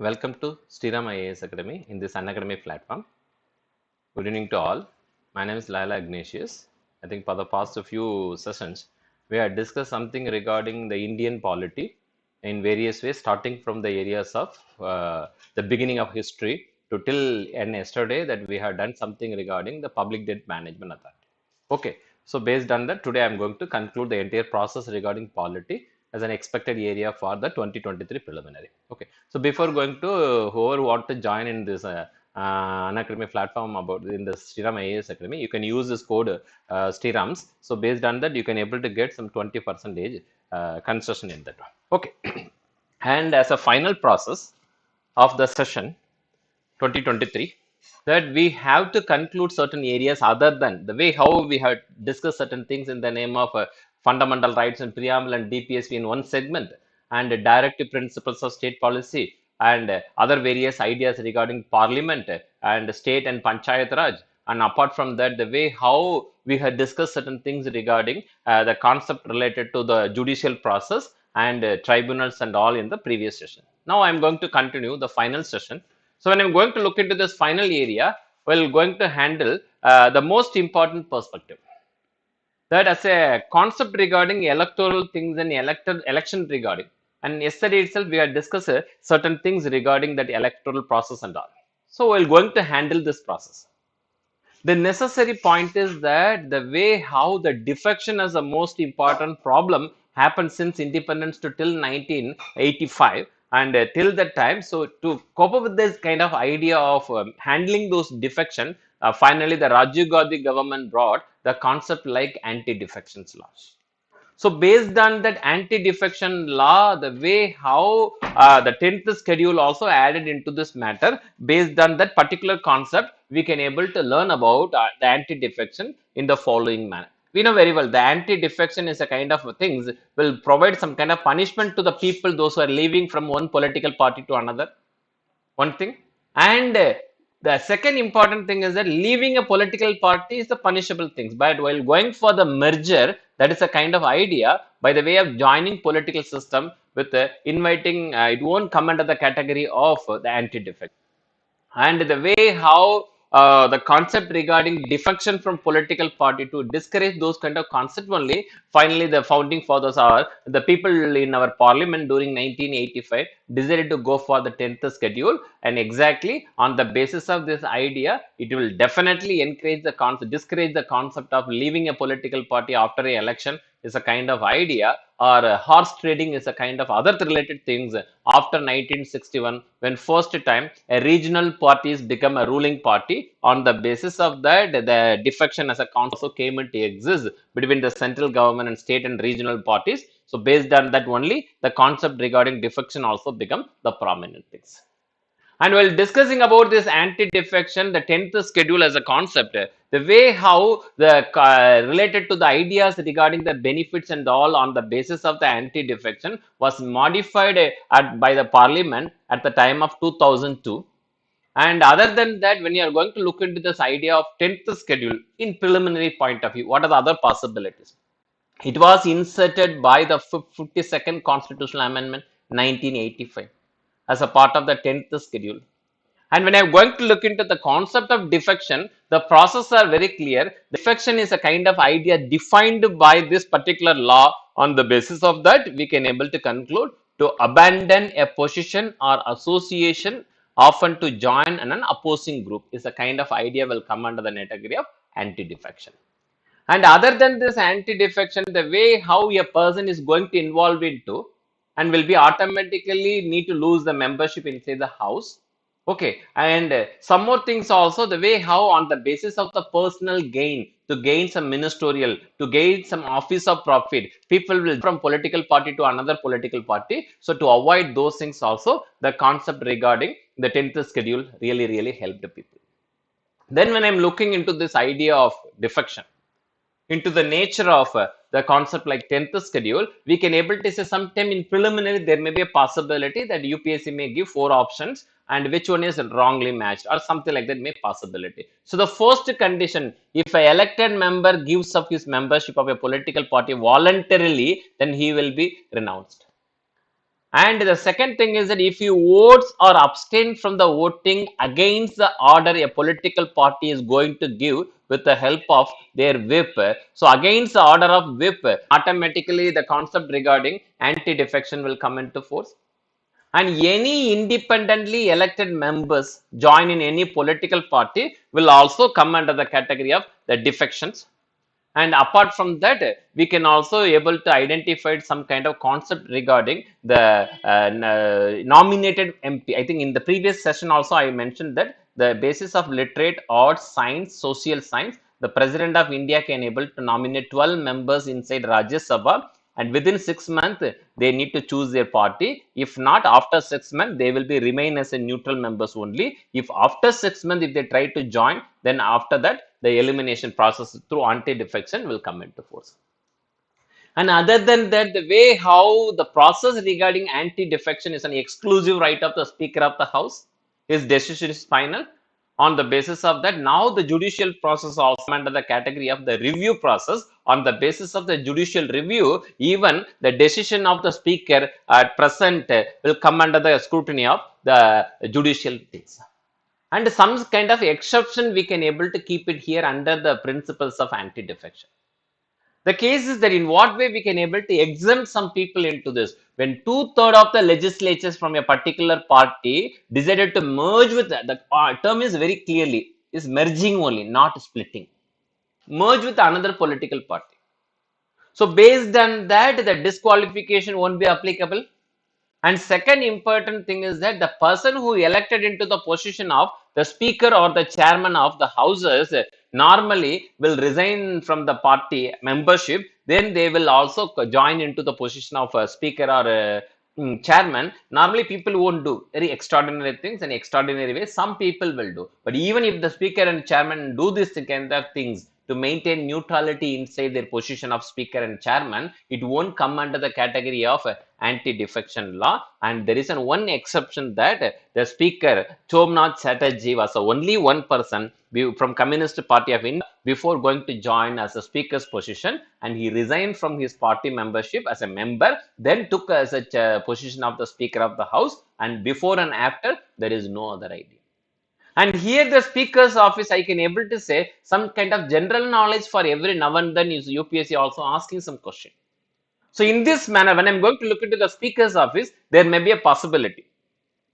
Welcome to Sriram IAS Academy in this Unacademy platform. Good evening to all. My name is Laila Ignatius. I think for the past few sessions, we have discussed something regarding the Indian polity in various ways, starting from the areas of the beginning of history to till and yesterday that we have done something regarding the Public Debt Management Authority. Okay, so based on that, today I am going to conclude the entire process regarding polity as an expected area for the 2023 preliminary. Okay, so before going to whoever want to join in this Unacademy platform about in the Sriram IAS Academy, you can use this code Srirams. So based on that, you can able to get some 20% concession in that one. Okay, and as a final process of the session 2023, that we have to conclude certain areas other than the way how we have discussed certain things in the name of fundamental rights and preamble and DPSP in one segment, and directive principles of state policy, and other various ideas regarding parliament and state and panchayat raj. And apart from that, the way how we had discussed certain things regarding the concept related to the judicial process and tribunals and all in the previous session. Now I am going to continue the final session. So when I'm going to look into this final area, we're going to handle the most important perspective. That as a concept regarding electoral things and election regarding. And yesterday itself, we had discussed certain things regarding that electoral process and all. So we're going to handle this process. The necessary point is that the way how the defection as a most important problem happened since independence to till 1985 and till that time. So to cope up with this kind of idea of handling those defection, finally the Rajiv Gandhi government brought the concept like anti-defections laws. So based on that anti-defection law, the way how the 10th schedule also added into this matter, based on that particular concept, we can able to learn about the anti-defection in the following manner. We know very well the anti-defection is a kind of things will provide some kind of punishment to the people, those who are leaving from one political party to another. One thing. And the second important thing is that leaving a political party is the punishable things. But while going for the merger, that is a kind of idea by the way of joining political system with inviting, it won't come under the category of the anti-defect. And the way how the concept regarding defection from political party to discourage those kind of concept only, finally the founding fathers are the people in our parliament during 1985 decided to go for the 10th schedule, and exactly on the basis of this idea it will definitely encourage the concept, discourage the concept of leaving a political party after an election is a kind of idea, or horse trading is a kind of other related things after 1961, when first time a regional parties become a ruling party. On the basis of that, the defection as a concept also came into exist between the central government and state and regional parties. So based on that only, the concept regarding defection also become the prominent things. And while discussing about this anti-defection, the 10th schedule as a concept, the way how the related to the ideas regarding the benefits and all on the basis of the anti-defection was modified by the parliament at the time of 2002. And other than that, when you are going to look into this idea of 10th schedule in preliminary point of view, what are the other possibilities? It was inserted by the 52nd Constitutional Amendment 1985 as a part of the 10th schedule. And when I'm going to look into the concept of defection, the process are very clear. Defection is a kind of idea defined by this particular law. On the basis of that, we can able to conclude to abandon a position or association, often to join an opposing group, is a kind of idea will come under the category of anti-defection. And other than this anti-defection, the way how a person is going to involve into and will be automatically need to lose the membership inside the house. Okay, and some more things also, the way how on the basis of the personal gain, to gain some ministerial, to gain some office of profit, people will from political party to another political party. So to avoid those things also, the concept regarding the 10th schedule really helped the people. Then when I'm looking into this idea of defection, into the nature of the concept like 10th schedule, we can able to say sometime in preliminary there may be a possibility that UPSC may give 4 options and which one is wrongly matched or something like that may possibility. So the first condition, if a elected member gives up his membership of a political party voluntarily, then he will be renounced. And the second thing is that if you votes or abstain from the voting against the order a political party is going to give with the help of their whip, so against the order of whip, automatically the concept regarding anti-defection will come into force. And any independently elected members join in any political party will also come under the category of the defections. And apart from that, we can also able to identify some kind of concept regarding the nominated MP. I think in the previous session also I mentioned that the basis of literate, arts, science, social science, the president of India can able to nominate 12 members inside Rajya Sabha, and within 6 months they need to choose their party. If not, after 6 months they will be remain as a neutral members only. If after 6 months if they try to join, then after that the elimination process through anti-defection will come into force. And other than that, the way how the process regarding anti-defection is an exclusive right of the Speaker of the House, his decision is final. On the basis of that, now the judicial process also under the category of the review process. On the basis of the judicial review, even the decision of the Speaker at present will come under the scrutiny of the judicial things. And some kind of exception we can able to keep it here under the principles of anti-defection. The case is that in what way we can able to exempt some people into this. When two-thirds of the legislatures from a particular party decided to merge with the term is very clearly is merging only, not splitting. Merge with another political party. So based on that, the disqualification won't be applicable. And second important thing is that the person who elected into the position of the speaker or the chairman of the houses normally will resign from the party membership. Then they will also join into the position of a speaker or a chairman. Normally people won't do very extraordinary things in extraordinary ways. Some people will do. But even if the speaker and chairman do this kind of things, to maintain neutrality inside their position of speaker and chairman, it won't come under the category of anti-defection law. And there is an one exception that the speaker Somnath Chatterjee was only one person from Communist Party of India before going to join as a speaker's position, and he resigned from his party membership as a member, then took as a position of the speaker of the house, and before and after there is no other idea. And here the speaker's office, I can able to say some kind of general knowledge for every now and then is UPSC also asking some question. So in this manner, when I'm going to look into the speaker's office, there may be a possibility.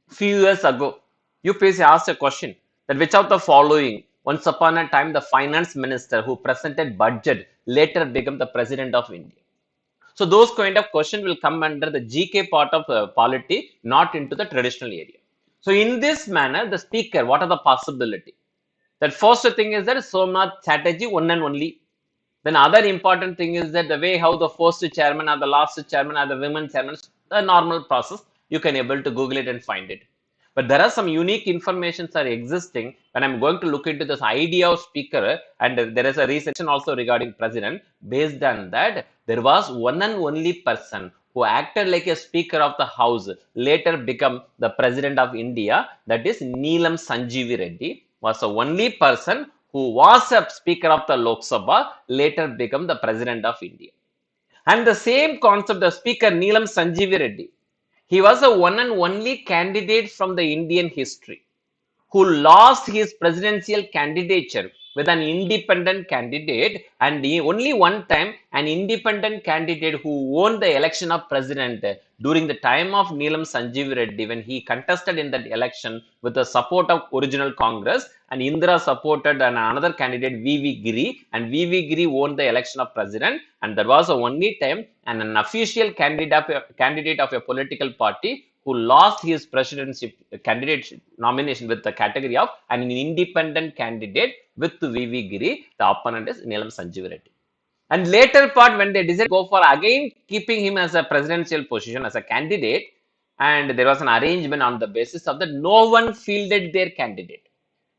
Few years ago, UPSC asked a question that which of the following, once upon a time, the finance minister who presented budget later became the president of India. So those kind of question will come under the GK part of polity, not into the traditional area. So in this manner, the speaker, what are the possibility? That first thing is that Somnath Chatterjee, one and only. Then other important thing is that the way how the first chairman or the last chairman or the women chairman, the normal process, you can able to Google it and find it. But there are some unique informations are existing when I'm going to look into this idea of speaker, and there is a research also regarding president. Based on that, there was one and only person who acted like a speaker of the house, later become the president of India, that is Neelam Sanjeevi Reddy, was the only person who was a speaker of the Lok Sabha, later become the president of India. And the same concept, the speaker Neelam Sanjeevi Reddy, he was a one and only candidate from the Indian history who lost his presidential candidature with an independent candidate, and only one time an independent candidate who won the election of president during the time of Neelam Sanjeev Reddy, when he contested in that election with the support of original Congress, and Indira supported another candidate VV Giri, and VV Giri won the election of president, and that was the only time and an official candidate of a political party who lost his presidency candidate nomination with the category of an independent candidate with VV Giri. The opponent is Neelam Sanjeev Reddy. And later part, when they decided to go for again keeping him as a presidential position as a candidate, and there was an arrangement on the basis of that no one fielded their candidate.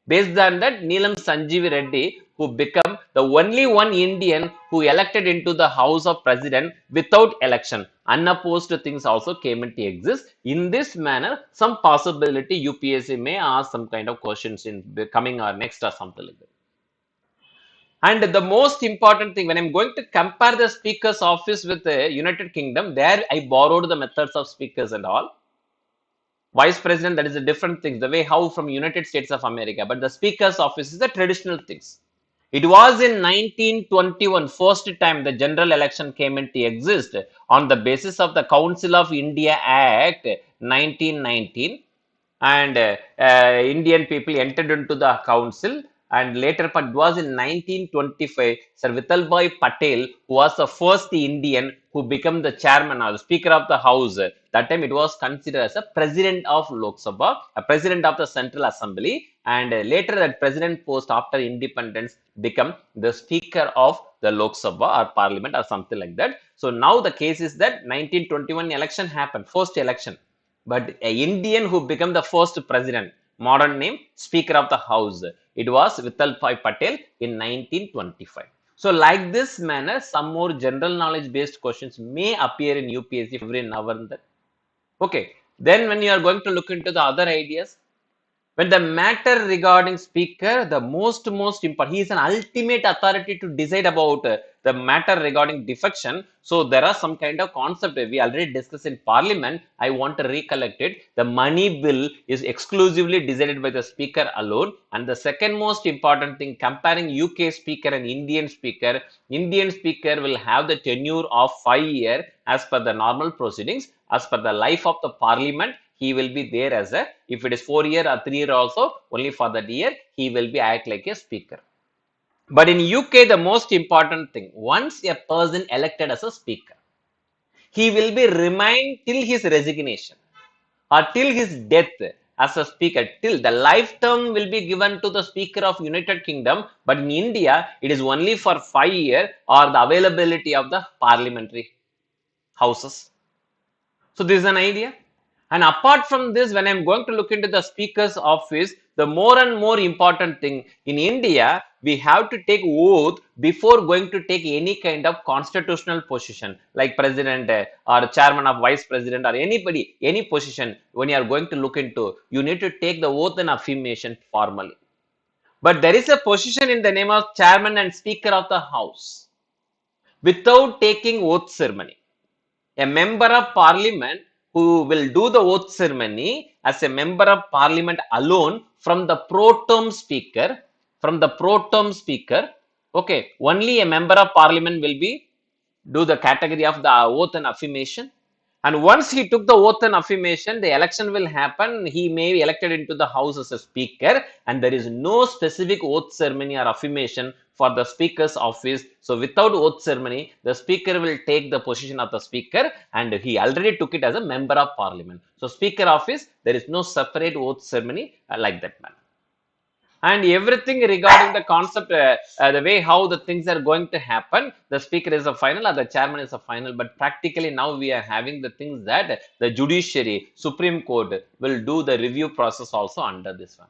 Based on that, Neelam Sanjeev Reddy, who became the only one Indian who elected into the House of President without election. Unopposed things also came into exist. In this manner, some possibility UPSC may ask some kind of questions in the coming or next or something like that. And the most important thing, when I'm going to compare the speaker's office with the United Kingdom, there I borrowed the methods of speakers and all. Vice president, that is a different thing, the way how from United States of America, but the speaker's office is the traditional things. It was in 1921, first time the general election came into exist on the basis of the Council of India Act 1919, and Indian people entered into the council, and later it was in 1925 Sir Vithalbhai Patel, who was the first Indian who became the chairman or the speaker of the house. That time it was considered as a president of Lok Sabha, a president of the Central Assembly, and later that president post after independence become the speaker of the Lok Sabha or parliament or something like that. So now the case is that 1921 election happened, first election, but an Indian who became the first president, modern name Speaker of the House, it was Vithalbhai Patel in 1925. So like this manner, some more general knowledge based questions may appear in UPSC every now and then. Okay, then when you are going to look into the other ideas, when the matter regarding speaker, the most important, he is an ultimate authority to decide about the matter regarding defection. So there are some kind of concept we already discussed in parliament. I want to recollect it. The money bill is exclusively decided by the speaker alone. And the second most important thing, comparing UK speaker and Indian speaker will have the tenure of 5 years as per the normal proceedings. As per the life of the parliament, he will be there as a, if it is 4 year or 3 year also, only for that year he will be act like a speaker. But in UK, the most important thing, once a person elected as a speaker, he will be remain till his resignation or till his death as a speaker, till the life term will be given to the speaker of United Kingdom. But in India, it is only for 5 years or the availability of the parliamentary houses. So this is an idea. And apart from this, when I'm going to look into the speaker's office, the more and more important thing in India, we have to take oath before going to take any kind of constitutional position, like president or chairman of vice president or anybody, any position. When you are going to look into, you need to take the oath and affirmation formally. But there is a position in the name of chairman and speaker of the house without taking oath ceremony. A member of parliament who will do the oath ceremony as a member of parliament alone from the pro tem speaker, okay, only a member of parliament will be do the category of the oath and affirmation. And once he took the oath and affirmation, the election will happen. He may be elected into the house as a speaker, and there is no specific oath ceremony or affirmation for the speaker's office. So without oath ceremony, the speaker will take the position of the speaker, and he already took it as a member of parliament. So speaker office, there is no separate oath ceremony like that man. And everything regarding the concept, the way how the things are going to happen, the speaker is a final or the chairman is a final. But practically now we are having the things that the judiciary, Supreme Court will do the review process also under this one.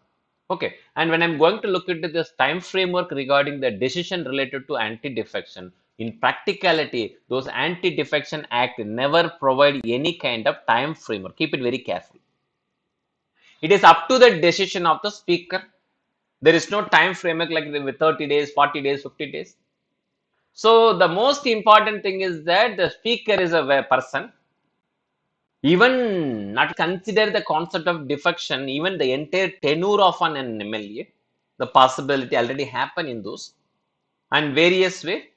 Okay, and when I'm going to look into this time framework regarding the decision related to anti-defection, in practicality, those anti-defection act never provide any kind of time framework. Keep it very careful. It is up to the decision of the speaker. There is no time framework like with 30 days, 40 days, 50 days. So the most important thing is that the speaker is a person. Even not consider the concept of defection, even the entire tenure of an MLA, the possibility already happen in those and various way.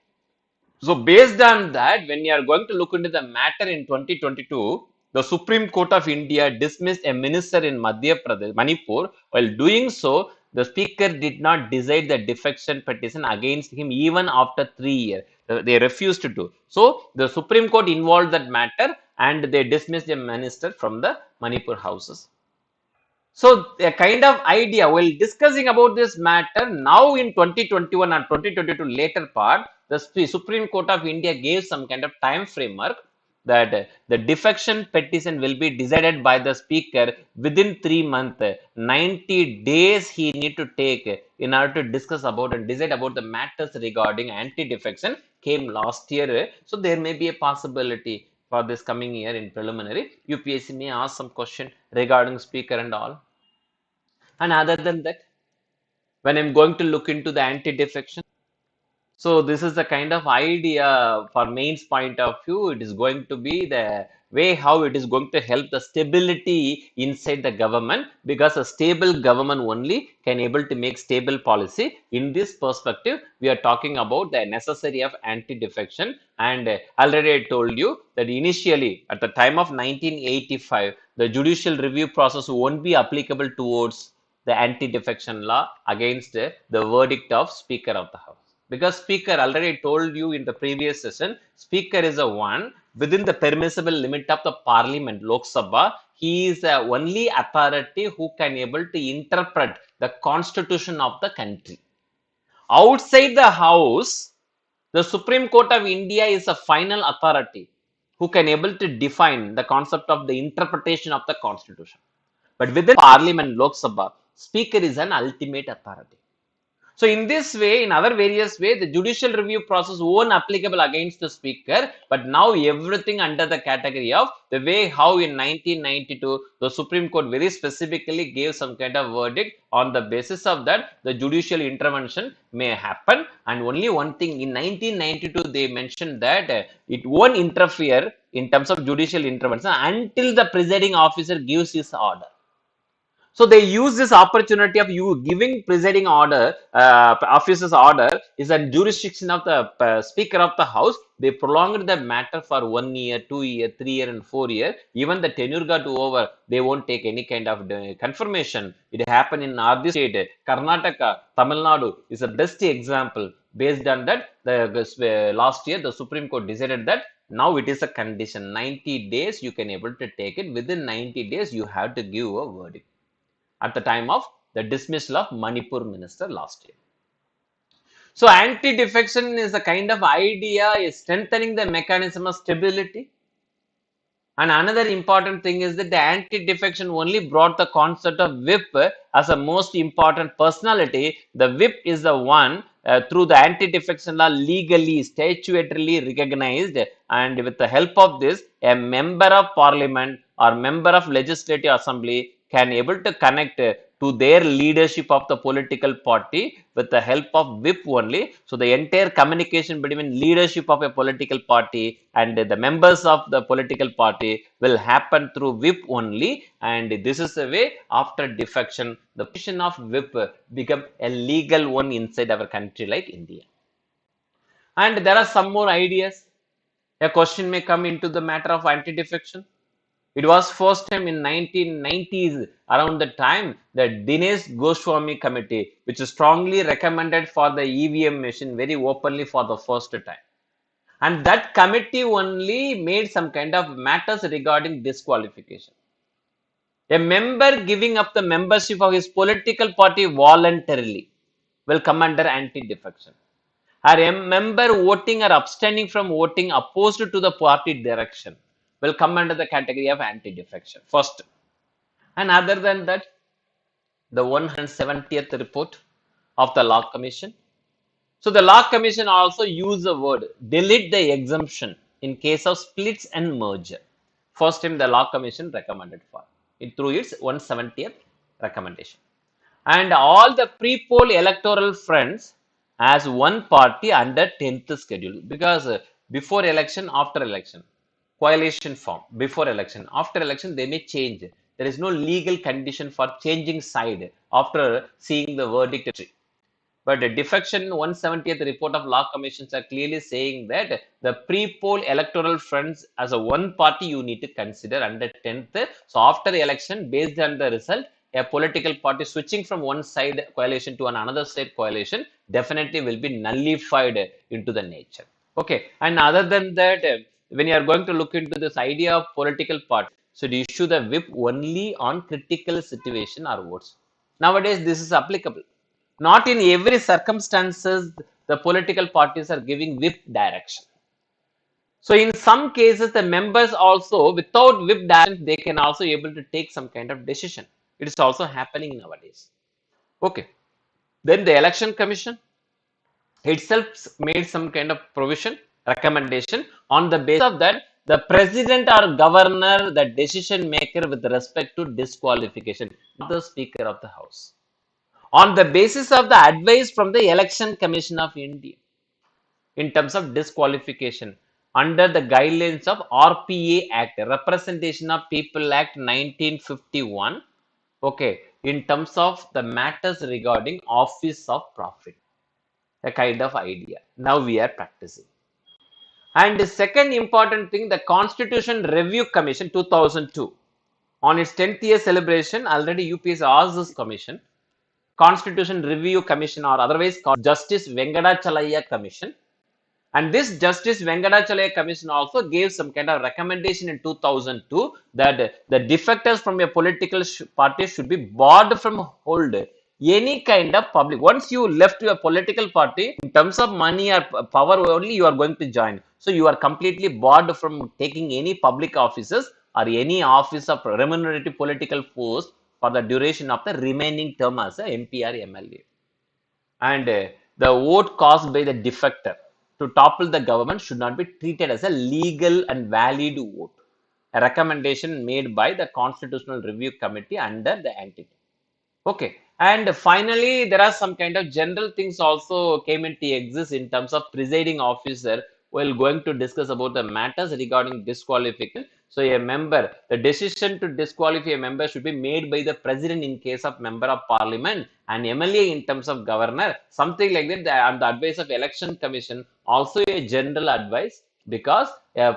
So based on that, when you are going to look into the matter in 2022, the Supreme Court of India dismissed a minister in Madhya Pradesh, Manipur. While doing so, the speaker did not decide the defection petition against him even after 3 years. They refused to do. So the Supreme Court involved that matter and they dismissed a minister from the Manipur houses. So a kind of idea while discussing about this matter now in 2021 and 2022 later part, the Supreme Court of India gave some kind of time framework that the defection petition will be decided by the speaker within 3 months. 90 days he need to take in order to discuss about and decide about the matters regarding anti-defection came last year. So there may be a possibility for this coming year in preliminary. UPSC may ask some question regarding speaker and all. And other than that, when I'm going to look into the anti-defection, So this is the kind of idea for mains point of view. It is going to be the way how it is going to help the stability inside the government, because a stable government only can able to make stable policy. In this perspective, we are talking about the necessity of anti-defection. And already I told you that initially at the time of 1985, the judicial review process won't be applicable towards the anti-defection law against the verdict of Speaker of the House. Because Speaker, already told you in the previous session, Speaker is a one within the permissible limit of the Parliament, Lok Sabha. He is the only authority who can able to interpret the constitution of the country. Outside the House, the Supreme Court of India is a final authority who can able to define the concept of the interpretation of the constitution. But within Parliament, Lok Sabha, Speaker is an ultimate authority. So in this way, in other various way, the judicial review process won't applicable against the speaker, but now everything under the category of the way how in 1992 the Supreme Court very specifically gave some kind of verdict. On the basis of that, the judicial intervention may happen. And only one thing, in 1992 they mentioned that it won't interfere in terms of judicial intervention until the presiding officer gives his order. So they use this opportunity of you giving presiding order, officer's order is a jurisdiction of the Speaker of the House. They prolonged the matter for 1 year, 2 year, 3 year, and 4 year. Even the tenure got over, they won't take any kind of confirmation. It happened in Northeast state, Karnataka, Tamil Nadu is the best example. Based on that, the last year the Supreme Court decided that now it is a condition. 90 days you can able to take it. Within 90 days you have to give a verdict at the time of the dismissal of Manipur minister last year. So anti-defection is a kind of idea is strengthening the mechanism of stability. And another important thing is that the anti-defection only brought the concept of whip as a most important personality. The whip is the one through the anti-defection law legally, statutorily recognized, and with the help of this, a member of parliament or member of legislative assembly can able to connect to their leadership of the political party with the help of whip only. So the entire communication between leadership of a political party and the members of the political party will happen through whip only. And this is the way after defection, the position of whip become a legal one inside our country like India. And there are some more ideas. A question may come into the matter of anti-defection. It was first time in 1990s around the time that Dinesh Goswami committee, which strongly recommended for the EVM machine very openly for the first time. And that committee only made some kind of matters regarding disqualification. A member giving up the membership of his political party voluntarily will come under anti-defection. Or a member voting or abstaining from voting opposed to the party direction will come under the category of anti-defection. First. And other than that, the 170th report of the Law Commission. So the Law Commission also used the word delete the exemption in case of splits and merger. First time the Law Commission recommended for it through its 170th recommendation. And all the pre-poll electoral fronts as one party under 10th schedule, because before election, after election, coalition form, before election, after election, they may change. There is no legal condition for changing side after seeing the verdict. But the defection 170th report of law commissions are clearly saying that the pre-poll electoral fronts as a one party you need to consider under 10th. So after the election, based on the result, a political party switching from one side coalition to another side coalition definitely will be nullified into the nature. Okay, and other than that, when you are going to look into this idea of political party, so to issue the whip only on critical situation or votes. Nowadays, this is applicable. Not in every circumstances the political parties are giving whip direction. So in some cases, the members also without whip direction, they can also able to take some kind of decision. It is also happening nowadays. Okay. Then the election commission itself made some kind of provision, recommendation on the basis of that the president or governor, the decision maker with respect to disqualification, not the speaker of the house, on the basis of the advice from the election commission of India. in terms of disqualification under the guidelines of RPA Act, Representation of People Act 1951. Okay, in terms of the matters regarding office of profit, a kind of idea. Now we are practicing. And the second important thing, the Constitution Review Commission 2002, on its 10th year celebration, already UPS asked this commission, Constitution Review Commission, or otherwise called Justice Venkatachalaya Commission. And this Justice Venkatachalaya Commission also gave some kind of recommendation in 2002 that the defectors from a political party should be barred from hold any kind of public. Once you left your political party, in terms of money or power only, you are going to join. So you are completely barred from taking any public offices or any office of remunerative political post for the duration of the remaining term as a MP or MLA. And the vote cast by the defector to topple the government should not be treated as a legal and valid vote. A recommendation made by the Constitutional Review Committee under the anti. Okay. And finally, there are some kind of general things also came into exist in terms of presiding officer. We're going to discuss about the matters regarding disqualification. So a member, the decision to disqualify a member should be made by the president in case of member of parliament, and MLA in terms of governor, something like that. On the advice of election commission, also a general advice, because a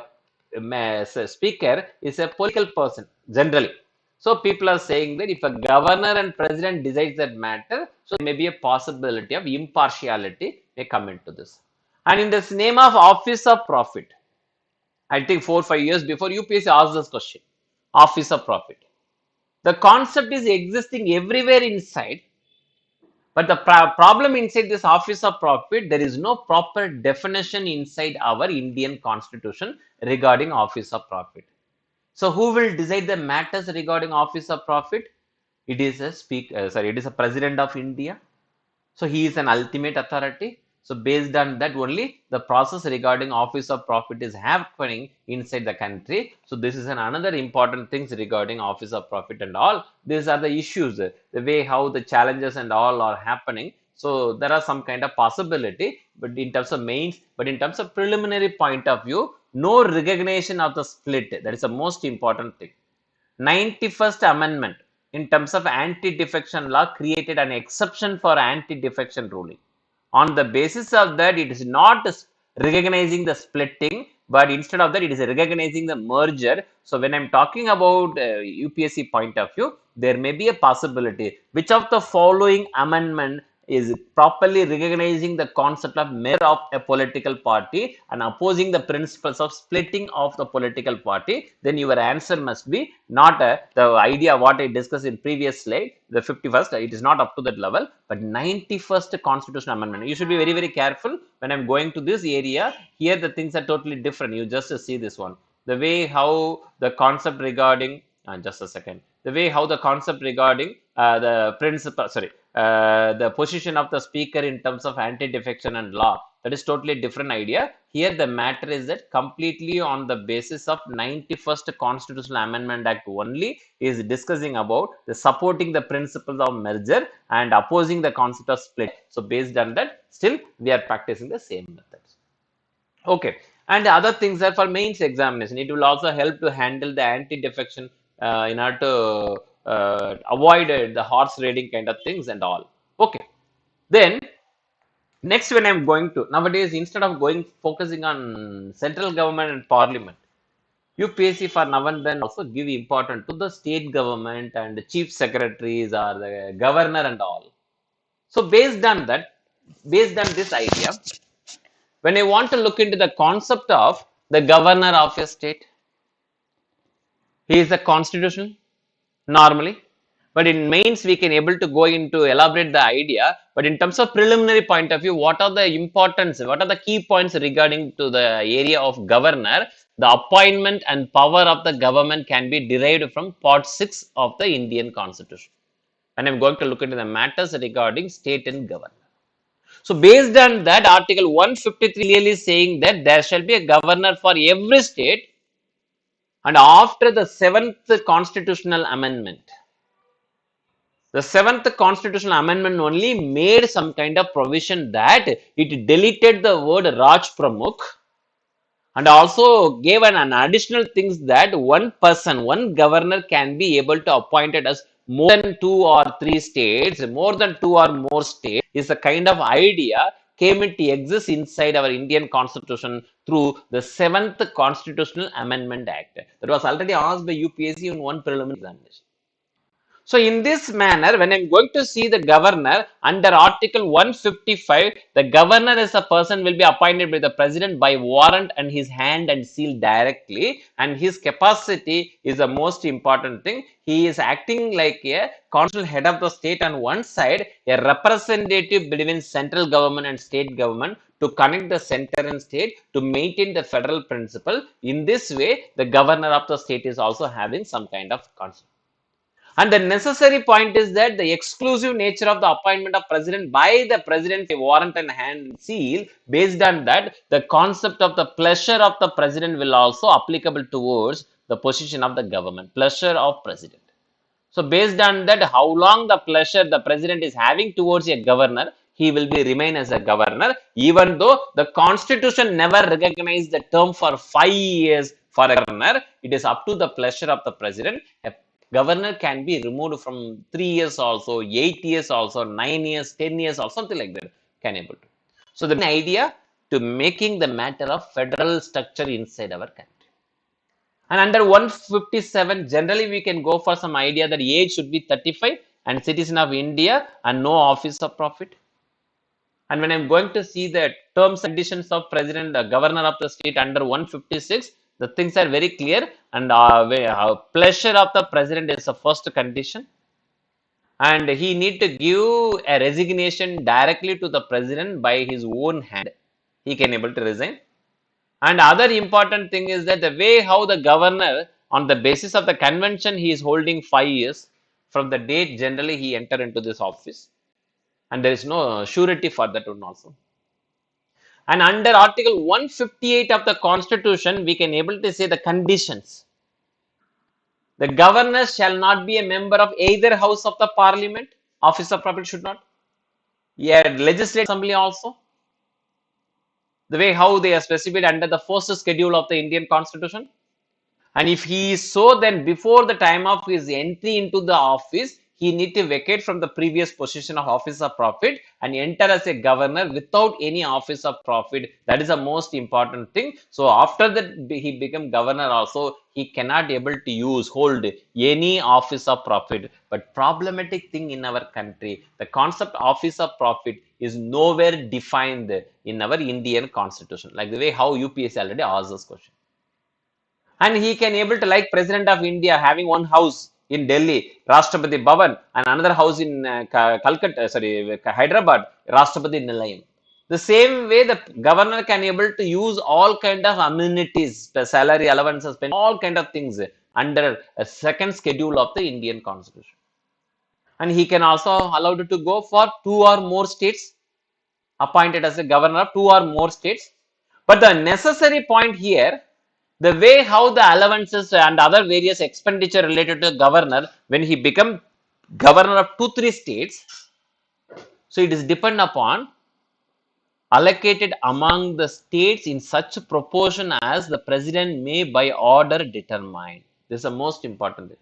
speaker is a political person generally. So people are saying that if a governor and president decides that matter, so there may be a possibility of impartiality may come into this. And in this name of office of profit, I think 4 or 5 years before UPSC asked this question, office of profit. The concept is existing everywhere inside, but the problem inside this office of profit, there is no proper definition inside our Indian constitution regarding office of profit. So who will decide the matters regarding office of profit? It is a it is a president of India. So he is an ultimate authority. So based on that only, the process regarding office of profit is happening inside the country. So this is another important things regarding office of profit and all. These are the issues, the way how the challenges and all are happening. So there are some kind of possibility, but in terms of mains, but in terms of preliminary point of view, no recognition of the split. That is the most important thing. 91st Amendment in terms of anti-defection law created an exception for anti-defection ruling. On the basis of that, it is not recognizing the splitting, but instead of that, it is recognizing the merger. So when I'm talking about UPSC point of view, there may be a possibility. Which of the following amendment is properly recognizing the concept of merger of a political party and opposing the principles of splitting of the political party? Then your answer must be not the idea what I discussed in previous slide, the 51st, it is not up to that level, but 91st constitutional amendment. You should be very, very careful when I'm going to this area. Here the things are totally different. You just see this one. The way how the concept regarding, just a second, the way how the concept regarding the principle, the position of the speaker in terms of anti-defection and law, that is totally different idea. Here the matter is that completely on the basis of 91st Constitutional Amendment Act only is discussing about the supporting the principles of merger and opposing the concept of split. So based on that, still we are practicing the same methods. Okay, and the other things are for mains examination. It will also help to handle the anti-defection in order to avoid the horse trading kind of things and all. Okay, then next when I'm going to, nowadays instead of going focusing on central government and parliament, UPSC for now and then also give importance to the state government and the chief secretaries or the governor and all. So based on that, based on this idea, when I want to look into the concept of the governor of a state, he is a constitution normally, but in mains we can able to go into elaborate the idea. But in terms of preliminary point of view, what are the importance, what are the key points regarding to the area of governor? The appointment and power of the government can be derived from part 6 of the Indian constitution, and I'm going to look into the matters regarding state and governor. So based on that, article 153 clearly saying that there shall be a governor for every state, and after the 7th constitutional amendment, The seventh constitutional amendment only made some kind of provision that it deleted the word Raj Pramukh and also gave an additional things that one person, one governor can be able to appoint it as more than two or three states, more than two or more states is a kind of idea came into exist inside our Indian constitution through the seventh constitutional amendment act. That was already asked by UPSC in one preliminary examination. So in this manner, when I'm going to see the governor under Article 155, the governor as a person will be appointed by the president by warrant and his hand and seal directly, and his capacity is the most important thing. He is acting like a constitutional head of the state on one side, a representative between central government and state government to connect the center and state to maintain the federal principle. In this way, the governor of the state is also having some kind of constitution. And the necessary point is that the exclusive nature of the appointment of president by the president warrant and hand seal, based on that, the concept of the pleasure of the president will also applicable towards the position of the government, pleasure of president. So based on that, how long the pleasure the president is having towards a governor, he will be remain as a governor, even though the constitution never recognized the term for 5 years for a governor. It is up to the pleasure of the president. A governor can be removed from 3 years also, 8 years also, 9 years, 10 years or something like that can able to. So the main idea to making the matter of federal structure inside our country. And under 157, generally we can go for some idea that age should be 35 and citizen of India and no office of profit. And when I'm going to see the terms and conditions of president, governor of the state under 156, the things are very clear, and pleasure of the president is the first condition. And he need to give a resignation directly to the president by his own hand. He can able to resign. And other important thing is that the way how the governor, on the basis of the convention, he is holding 5 years from the date generally he enter into this office, and there is no surety for that one also. And under Article 158 of the Constitution, we can able to say the conditions. The governor shall not be a member of either house of the parliament, office of profit should not. Yeah, legislative assembly also. The way how they are specified under the first schedule of the Indian Constitution. And if he is so, then before the time of his entry into the office, he need to vacate from the previous position of office of profit and enter as a governor without any office of profit. That is the most important thing. So after that he become governor also, he cannot able to hold any office of profit. But problematic thing in our country, the concept office of profit is nowhere defined in our Indian constitution. Like the way how UPSC already asked this question. And he can able to, like president of India having one house in Delhi, Rashtrapati Bhavan, and another house in Calcutta, Hyderabad, Rashtrapati Nilayam. The same way the governor can able to use all kind of amenities, the salary allowances, all kind of things under a second schedule of the Indian Constitution. And he can also allowed to go for 2 or more states, appointed as a governor of 2 or more states. But the necessary point here, the way how the allowances and other various expenditure related to governor, when he become governor of 2-3 states, so it is depend upon allocated among the states in such proportion as the president may by order determine. This is the most important thing.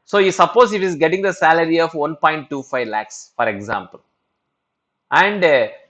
So you suppose if he is getting the salary of 1.25 lakhs, for example, and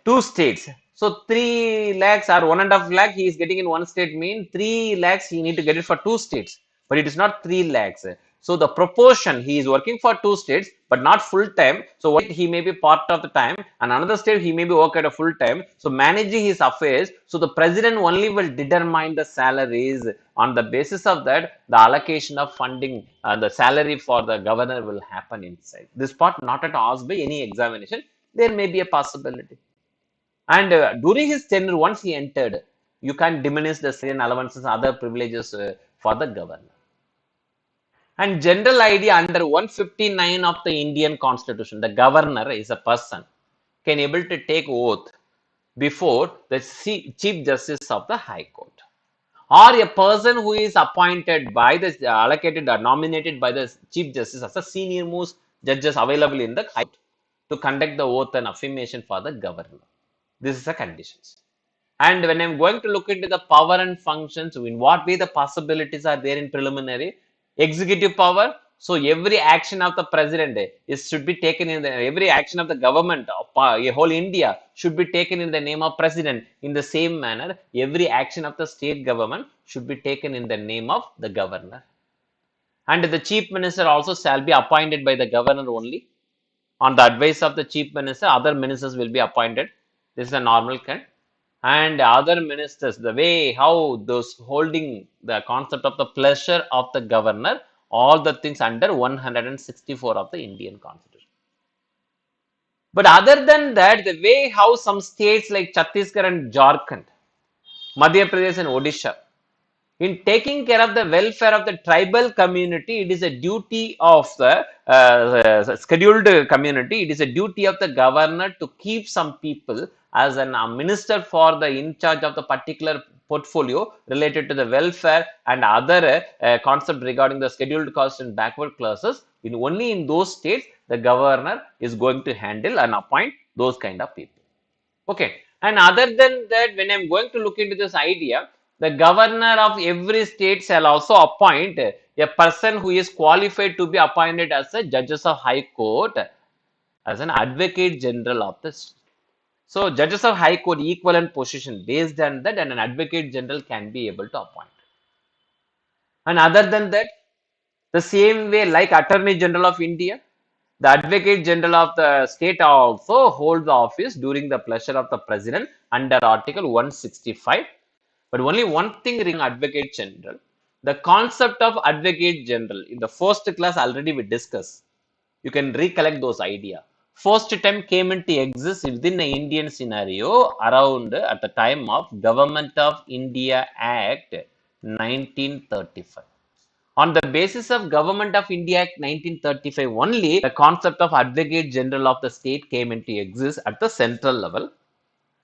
2 states. So 3 lakhs or 1.5 lakh he is getting in one state, mean 3 lakhs he need to get it for 2 states, but it is not 3 lakhs. So the proportion, he is working for 2 states but not full time. So what he may be part of the time, and another state he may be work at a full time. So managing his affairs. So the president only will determine the salaries. On the basis of that, the allocation of funding, the salary for the governor will happen inside. This part not at all asked by any examination. There may be a possibility. And during his tenure, once he entered, you can't diminish the salary allowances, other privileges for the governor. And general idea under 159 of the Indian Constitution, the governor is a person can able to take oath before the Chief Justice of the High Court, or a person who is appointed by the allocated or nominated by the Chief Justice as a senior most judges available in the High Court to conduct the oath and affirmation for the governor. This is the conditions. And when I'm going to look into the power and functions, in what way the possibilities are there in preliminary executive power. So every action of the president is should be taken in the every action of the government of a whole India should be taken in the name of president. In the same manner, every action of the state government should be taken in the name of the governor. And the chief minister also shall be appointed by the governor only. On the advice of the chief minister, other ministers will be appointed. This is a normal kind. And other ministers, the way how those holding the concept of the pleasure of the governor, all the things under 164 of the Indian Constitution. But other than that, the way how some states like Chhattisgarh and Jharkhand, Madhya Pradesh and Odisha, in taking care of the welfare of the tribal community, it is a duty of the scheduled community. It is a duty of the governor to keep some people as a minister for the in charge of the particular portfolio related to the welfare and other concept regarding the scheduled caste and backward classes. In only in those states, the governor is going to handle and appoint those kind of people. Okay. And other than that, when I'm going to look into this idea, the governor of every state shall also appoint a person who is qualified to be appointed as a judges of high court as an advocate general of the state. So judges of high court equivalent position based on that, and an advocate general can be able to appoint. And other than that, the same way like Attorney General of India, the Advocate General of the state also holds the office during the pleasure of the president under Article 165. But only one thing regarding Advocate General, the concept of Advocate General in the first class already we discussed. You can recollect those ideas. First time came into exist within the Indian scenario around at the time of Government of India Act 1935. On the basis of Government of India Act 1935 only, the concept of Advocate General of the state came into exist at the central level.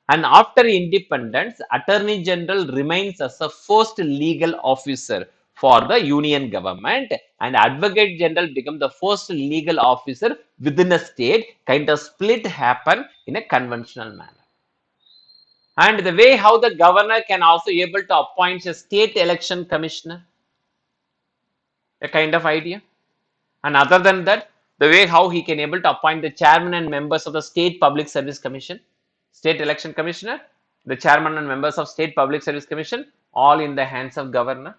And after independence, Attorney General remains as the first legal officer for the union government, and Advocate General become the first legal officer within a state. Kind of split happen in a conventional manner. And the way how the governor can also able to appoint a state election commissioner, a kind of idea. And other than that, the way how he can able to appoint the chairman and members of the State Public Service Commission, State Election Commissioner, the chairman and members of State Public Service Commission, all in the hands of governor.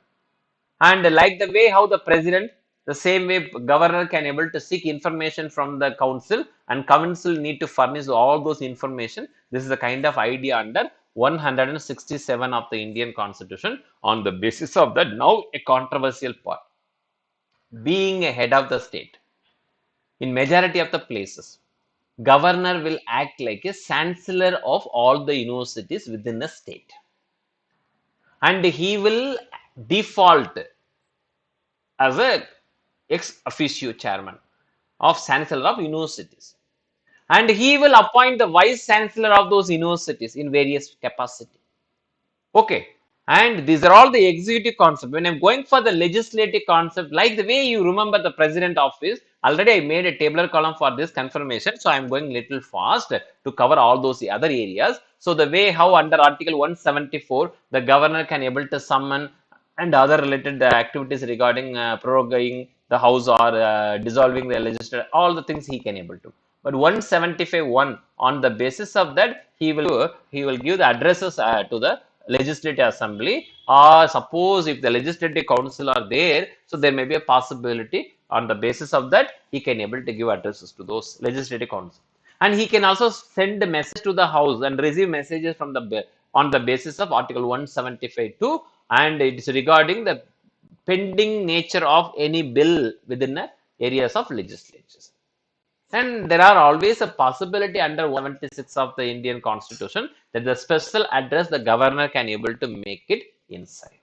And like the way how the president, the same way governor can able to seek information from the council, and council need to furnish all those information. This is the kind of idea under 167 of the Indian Constitution. On the basis of that, now a controversial part. Being a head of the state, in majority of the places, governor will act like a chancellor of all the universities within a state, and he will default as a ex officio chairman of chancellor of universities, and he will appoint the vice chancellor of those universities in various capacity. Okay. And these are all the executive concept. When I'm going for the legislative concept, like the way you remember the president office, already I made a tabular column for this confirmation. So I'm going little fast to cover all those other areas. So the way how under Article 174, the governor can able to summon and other related activities regarding proroguing the house or dissolving the legislature, all the things he can able to. But 175(1), on the basis of that, he will give the addresses to the legislative assembly, or suppose if the legislative council are there, so there may be a possibility on the basis of that he can able to give addresses to those legislative council, and he can also send a message to the house and receive messages from the on the basis of Article 175(2), and it is regarding the pending nature of any bill within the areas of legislatures. And there are always a possibility under 176 of the Indian Constitution that the special address the governor can able to make it inside.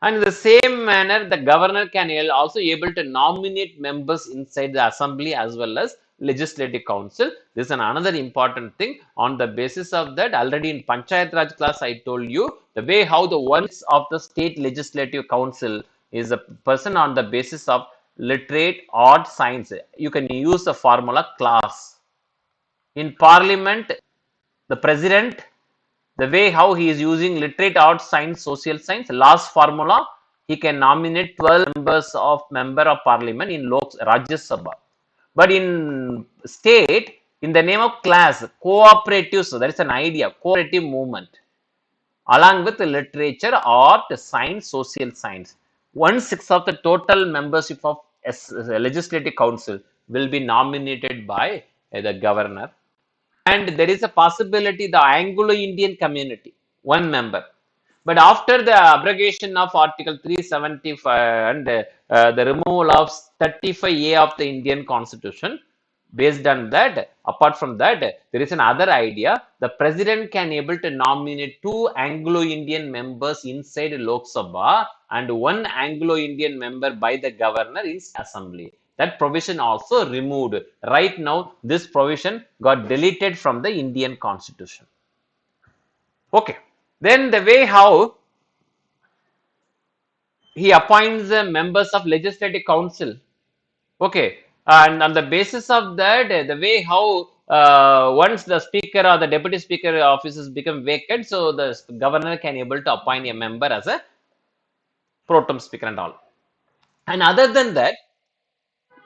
And in the same manner, the governor can also able to nominate members inside the assembly as well as legislative council. This is another important thing. On the basis of that, already in Panchayat Raj class, I told you the way how the ones of the state legislative council is a person on the basis of literate, odd science. You can use the formula class. In parliament, the president, the way how he is using literate, odd science, social science, last formula, he can nominate 12 members of member of parliament in Rajya Sabha. But in state, in the name of class, cooperative, so there is an idea, cooperative movement, along with literature, art, science, social science. 1/6 of the total membership of legislative council will be nominated by the governor. And there is a possibility the Anglo-Indian community, one member. But after the abrogation of Article 375 and the removal of 35A of the Indian Constitution, based on that, apart from that, there is another idea. The president can able to nominate 2 Anglo-Indian members inside Lok Sabha and 1 Anglo-Indian member by the governor in assembly. That provision also removed. Right now, this provision got deleted from the Indian Constitution. Okay. Then the way how he appoints the members of legislative council. Okay, and on the basis of that, the way how once the speaker or the deputy speaker offices become vacant, so the governor can able to appoint a member as a pro tem speaker and all. And other than that,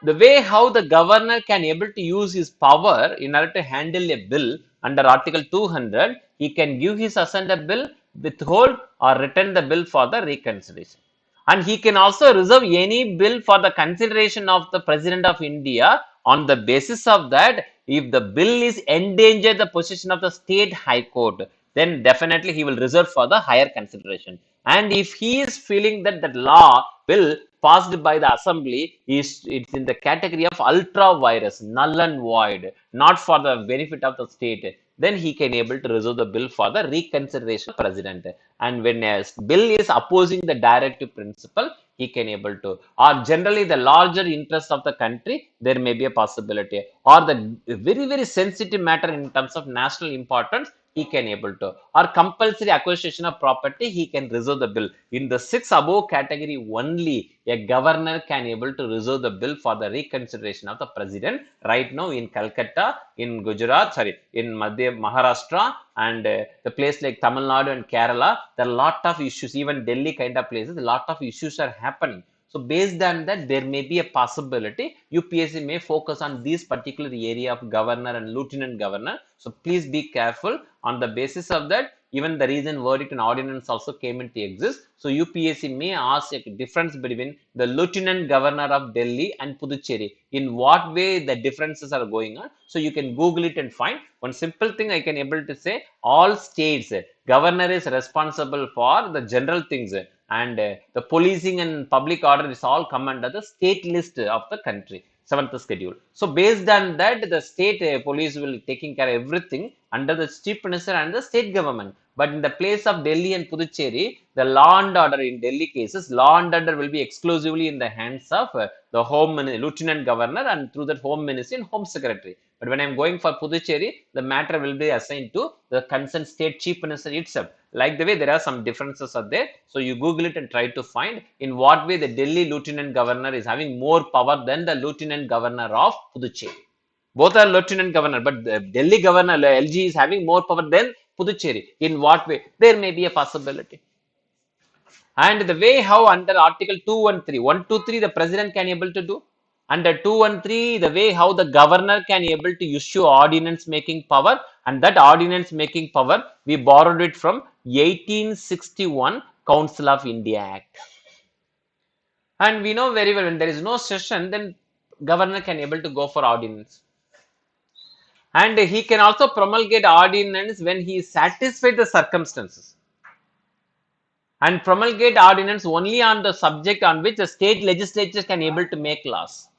the way how the governor can able to use his power in order to handle a bill under Article 200, he can give his assent a bill, withhold or return the bill for the reconsideration. And he can also reserve any bill for the consideration of the President of India on the basis of that, if the bill is endanger the position of the state high court, then definitely he will reserve for the higher consideration. And if he is feeling that the law bill passed by the assembly is it's in the category of ultra virus, null and void, not for the benefit of the state, then he can able to reserve the bill for the reconsideration of president. And when a bill is opposing the directive principle, he can able to, or generally the larger interest of the country, there may be a possibility, or the very sensitive matter in terms of national importance, he can able to, or compulsory acquisition of property, he can reserve the bill. In the 6 above category only, a governor can able to reserve the bill for the reconsideration of the president. Right now in Calcutta, in Gujarat, sorry, in Maharashtra, and the place like Tamil Nadu and Kerala, there are a lot of issues, even Delhi kind of places, a lot of issues are happening. So based on that, there may be a possibility UPSC may focus on this particular area of governor and lieutenant governor. So please be careful. On the basis of that, even the reason verdict and ordinance also came into exist. So UPSC may ask a difference between the lieutenant governor of Delhi and Puducherry. In what way the differences are going on. So you can Google it and find. One simple thing I can able to say, all states, governor is responsible for the general things, and the policing and public order is all come under the state list of the country, 7th schedule. So based on that, the state police will taking care of everything under the chief minister and the state government. But in the place of Delhi and Puducherry, the law and order in Delhi cases, law and order will be exclusively in the hands of the home lieutenant governor and through that home ministry and home secretary. But when I am going for Puducherry, the matter will be assigned to the concerned state chief minister itself. Like the way there are some differences are there. So you Google it and try to find in what way the Delhi lieutenant governor is having more power than the lieutenant governor of Puducherry. Both are lieutenant governor, but the Delhi governor LG is having more power than Puducherry. In what way? There may be a possibility. And the way how under Article 213, 123 the president can able to do. Under 213, the way how the governor can able to issue ordinance making power, and that ordinance making power, we borrowed it from 1861 Council of India Act. And we know very well when there is no session, then governor can able to go for ordinance. And he can also promulgate ordinance when he is satisfied the circumstances. And promulgate ordinance only on the subject on which the state legislatures can able to make laws.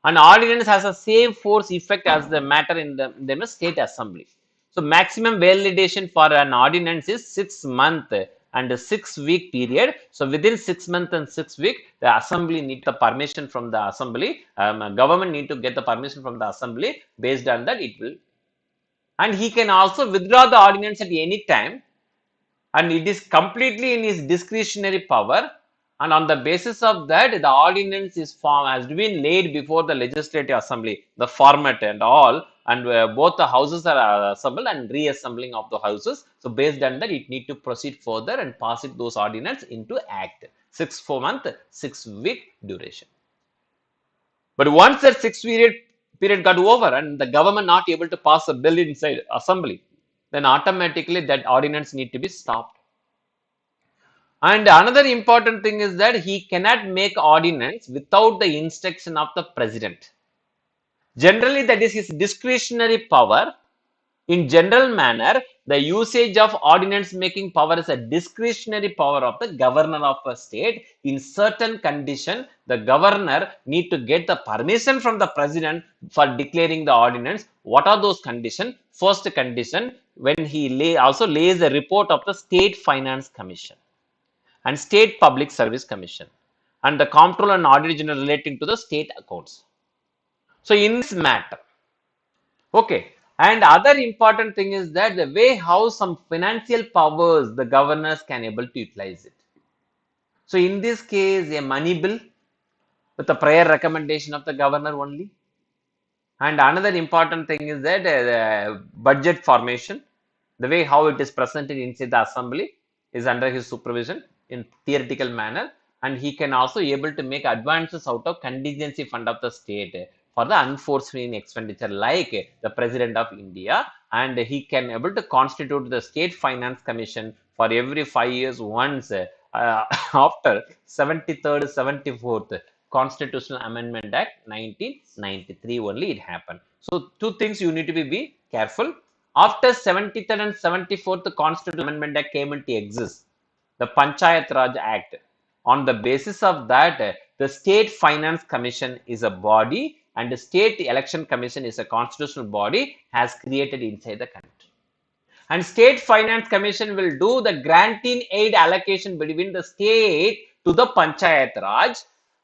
An ordinance has the same force effect as the matter in the state assembly. So maximum validation for an ordinance is 6 months and a 6-week period. So within 6 months and 6 weeks, the assembly need the permission from the assembly. Government need to get the permission from the assembly. Based on that, it will. And he can also withdraw the ordinance at any time. And it is completely in his discretionary power. and on the basis of that, the ordinance is has been laid before the legislative assembly, the format and all, and both the houses are assembled and reassembling of the houses. So based on that, it need to proceed further and pass it those ordinance into act. 4 month, 6 week duration. But once that 6 period got over and the government not able to pass a bill inside assembly, then automatically that ordinance need to be stopped. And another important thing is that he cannot make ordinance without the instruction of the president. Generally, that is his discretionary power. In general manner, the usage of ordinance making power is a discretionary power of the governor of a state. In certain condition, the governor need to get the permission from the president for declaring the ordinance. What are those conditions? First condition, when he also lays a report of the State Finance Commission and State Public Service Commission and the Comptroller and Auditor General relating to the state accounts. So in this matter, okay, and other important thing is that the way how some financial powers the governors can able to utilize it. So in this case, a money bill with the prior recommendation of the governor only. And another important thing is that the budget formation, the way how it is presented inside the assembly is under his supervision in theoretical manner, and he can also able to make advances out of contingency fund of the state for the unforeseen expenditure like the president of India, and he can able to constitute the state finance commission for every 5 years once after 73rd 74th Constitutional Amendment Act 1993 only it happened. So two things you need to be careful. After 73rd and 74th Constitutional Amendment Act came into exist, the Panchayat Raj Act. On the basis of that, the State Finance Commission is a body and the State Election Commission is a constitutional body has created inside the country. And State Finance Commission will do the granting aid allocation between the state to the Panchayat Raj,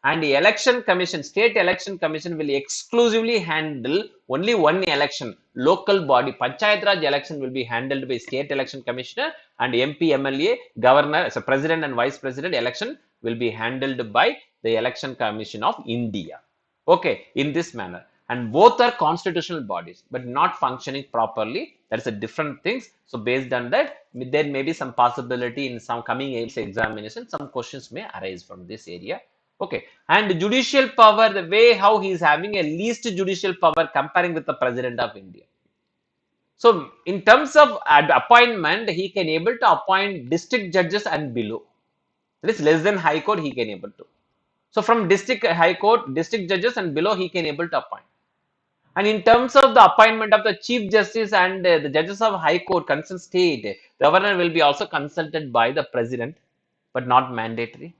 and the election commission, state election commission will exclusively handle only one election, local body. Panchayat Raj election will be handled by state election commissioner, and MP, MLA, governor, so president and vice president election will be handled by the election commission of India. Okay, in this manner. And both are constitutional bodies, but not functioning properly. That's a different things. So based on that, there may be some possibility in some coming examination, some questions may arise from this area. Okay, and judicial power, the way how he is having a least judicial power comparing with the president of India. So in terms of appointment, he can able to appoint district judges and below. That is less than high court he can able to. So from district high court, district judges and below he can able to appoint. And in terms of the appointment of the chief justice and the judges of high court concerned state, the governor will be also consulted by the president, but not mandatory.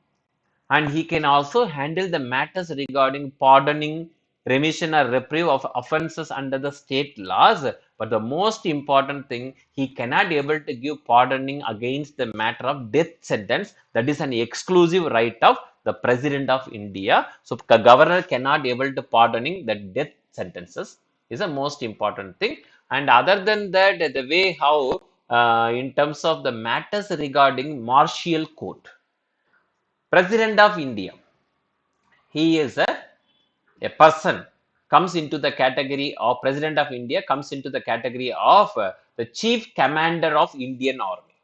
And he can also handle the matters regarding pardoning, remission or reprieve of offences under the state laws. But the most important thing, he cannot able to give pardoning against the matter of death sentence. That is an exclusive right of the president of India. So the governor cannot able to pardoning the death sentences is the most important thing. And other than that, the way how in terms of the matters regarding martial court, President of India, he is a person comes into the category of President of India comes into the category of the Chief Commander of Indian Army.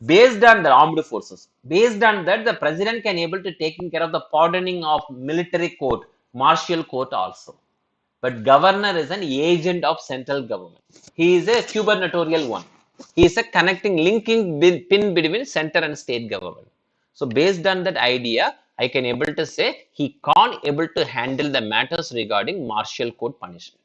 Based on the armed forces, based on that, the President can able to taking care of the pardoning of military court, martial court also. But Governor is an agent of central government. He is a gubernatorial one. He is a connecting, linking pin between center and state government. So based on that idea, I can able to say he can't able to handle the matters regarding martial court punishment.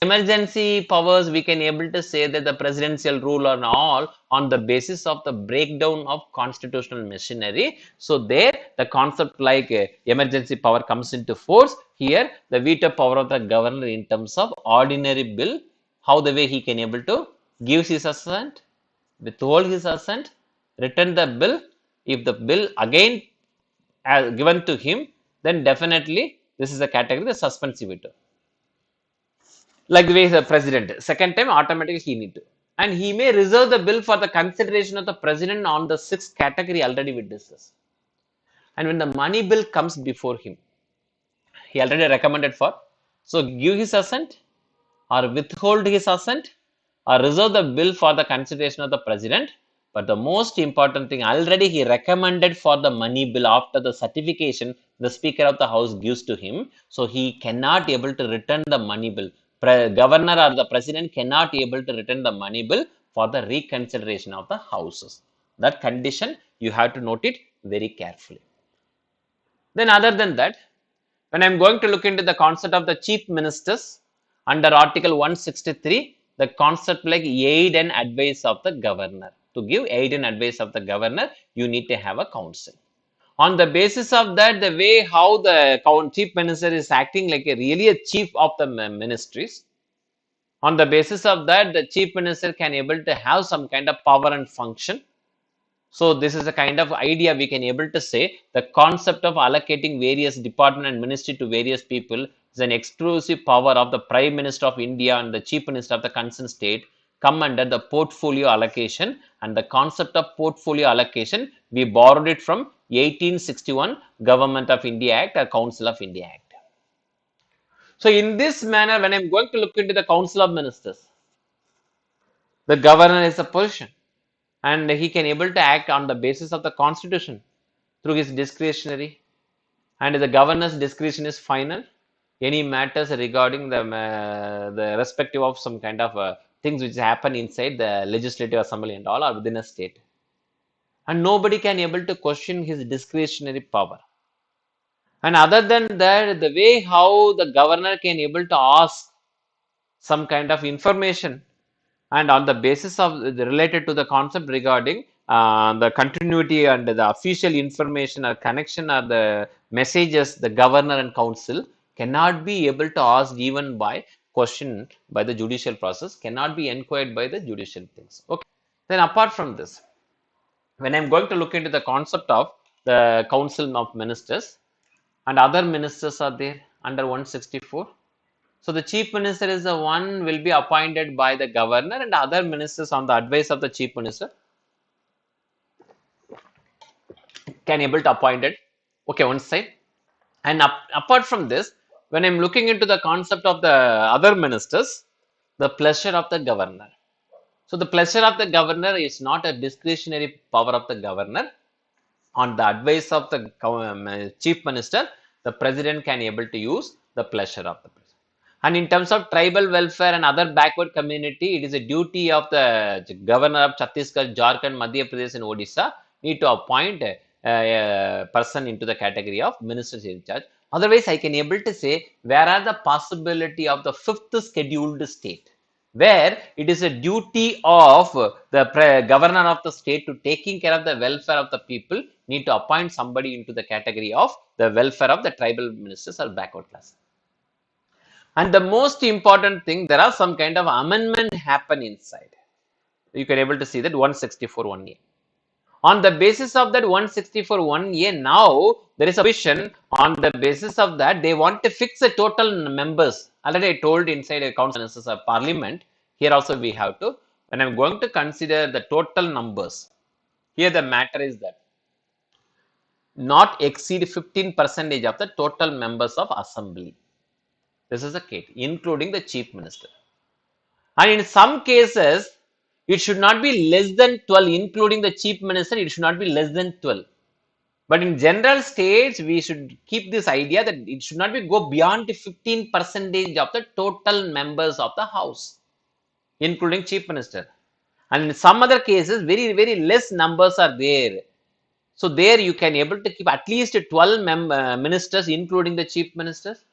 Emergency powers, we can able to say that the presidential rule and all on the basis of the breakdown of constitutional machinery. So there the concept like emergency power comes into force. Here the veto power of the governor in terms of ordinary bill, how the way he can able to give his assent, withhold his assent, return the bill. If the bill again given to him, then definitely this is a category, the suspensive veto. Like the way the president, second time automatically he need to. And he may reserve the bill for the consideration of the president on the sixth category already we discussed. And when the money bill comes before him, he already recommended for, so give his assent or withhold his assent or reserve the bill for the consideration of the president. But the most important thing, already he recommended for the money bill after the certification the Speaker of the House gives to him. So he cannot able to return the money bill. Governor or the president cannot able to return the money bill for the reconsideration of the houses. That condition you have to note it very carefully. Then other than that, when I am going to look into the concept of the chief ministers under Article 163, the concept like aid and advice of the governor. To give aid and advice of the governor, you need to have a council. On the basis of that, the way how the chief minister is acting like a really a chief of the ministries, on the basis of that, the chief minister can able to have some kind of power and function. So this is a kind of idea we can able to say the concept of allocating various department and ministry to various people is an exclusive power of the Prime Minister of India and the Chief Minister of the concerned state come under the portfolio allocation, and the concept of portfolio allocation we borrowed it from 1861 Government of India Act or Council of India Act. So in this manner, when I am going to look into the Council of Ministers, the governor is a position and he can able to act on the basis of the constitution through his discretionary, and the governor's discretion is final. Any matters regarding the respective of some kind of things which happen inside the legislative assembly and all are within a state, and nobody can able to question his discretionary power. And other than that, the way how the governor can able to ask some kind of information, and on the basis of related to the concept regarding the continuity and the official information or connection or the messages, the governor and council cannot be able to ask even by question by the judicial process, cannot be inquired by the judicial things. Okay. Then apart from this, when I'm going to look into the concept of the council of ministers, and other ministers are there under 164. So the chief minister is the one will be appointed by the governor, and other ministers on the advice of the chief minister can able to appoint it. Okay, one side. And apart from this, when I'm looking into the concept of the other ministers, the pleasure of the governor. So the pleasure of the governor is not a discretionary power of the governor. On the advice of the chief minister, the president can able to use the pleasure of the president. And in terms of tribal welfare and other backward community, it is a duty of the governor of Chhattisgarh, Jharkhand, Madhya Pradesh, and Odisha need to appoint a person into the category of ministers in charge. Otherwise, I can able to say where are the possibility of the fifth scheduled state, where it is a duty of the governor of the state to taking care of the welfare of the people, need to appoint somebody into the category of the welfare of the tribal ministers or backward class. And the most important thing, there are some kind of amendment happen inside. You can able to see that 164 1A. On the basis of that 164 1A, now there is a vision on the basis of that they want to fix the total members. Already I told inside a council ministers of parliament. Here also we have to, when I'm going to consider the total numbers, here the matter is that not exceed 15% of the total members of assembly. This is the case, including the chief minister. And in some cases, it should not be less than 12, including the chief minister, it should not be less than 12. But in general states, we should keep this idea that it should not be go beyond 15% of the total members of the house, including chief minister. And in some other cases, very, very less numbers are there. So there you can able to keep at least 12 ministers, including the chief ministers.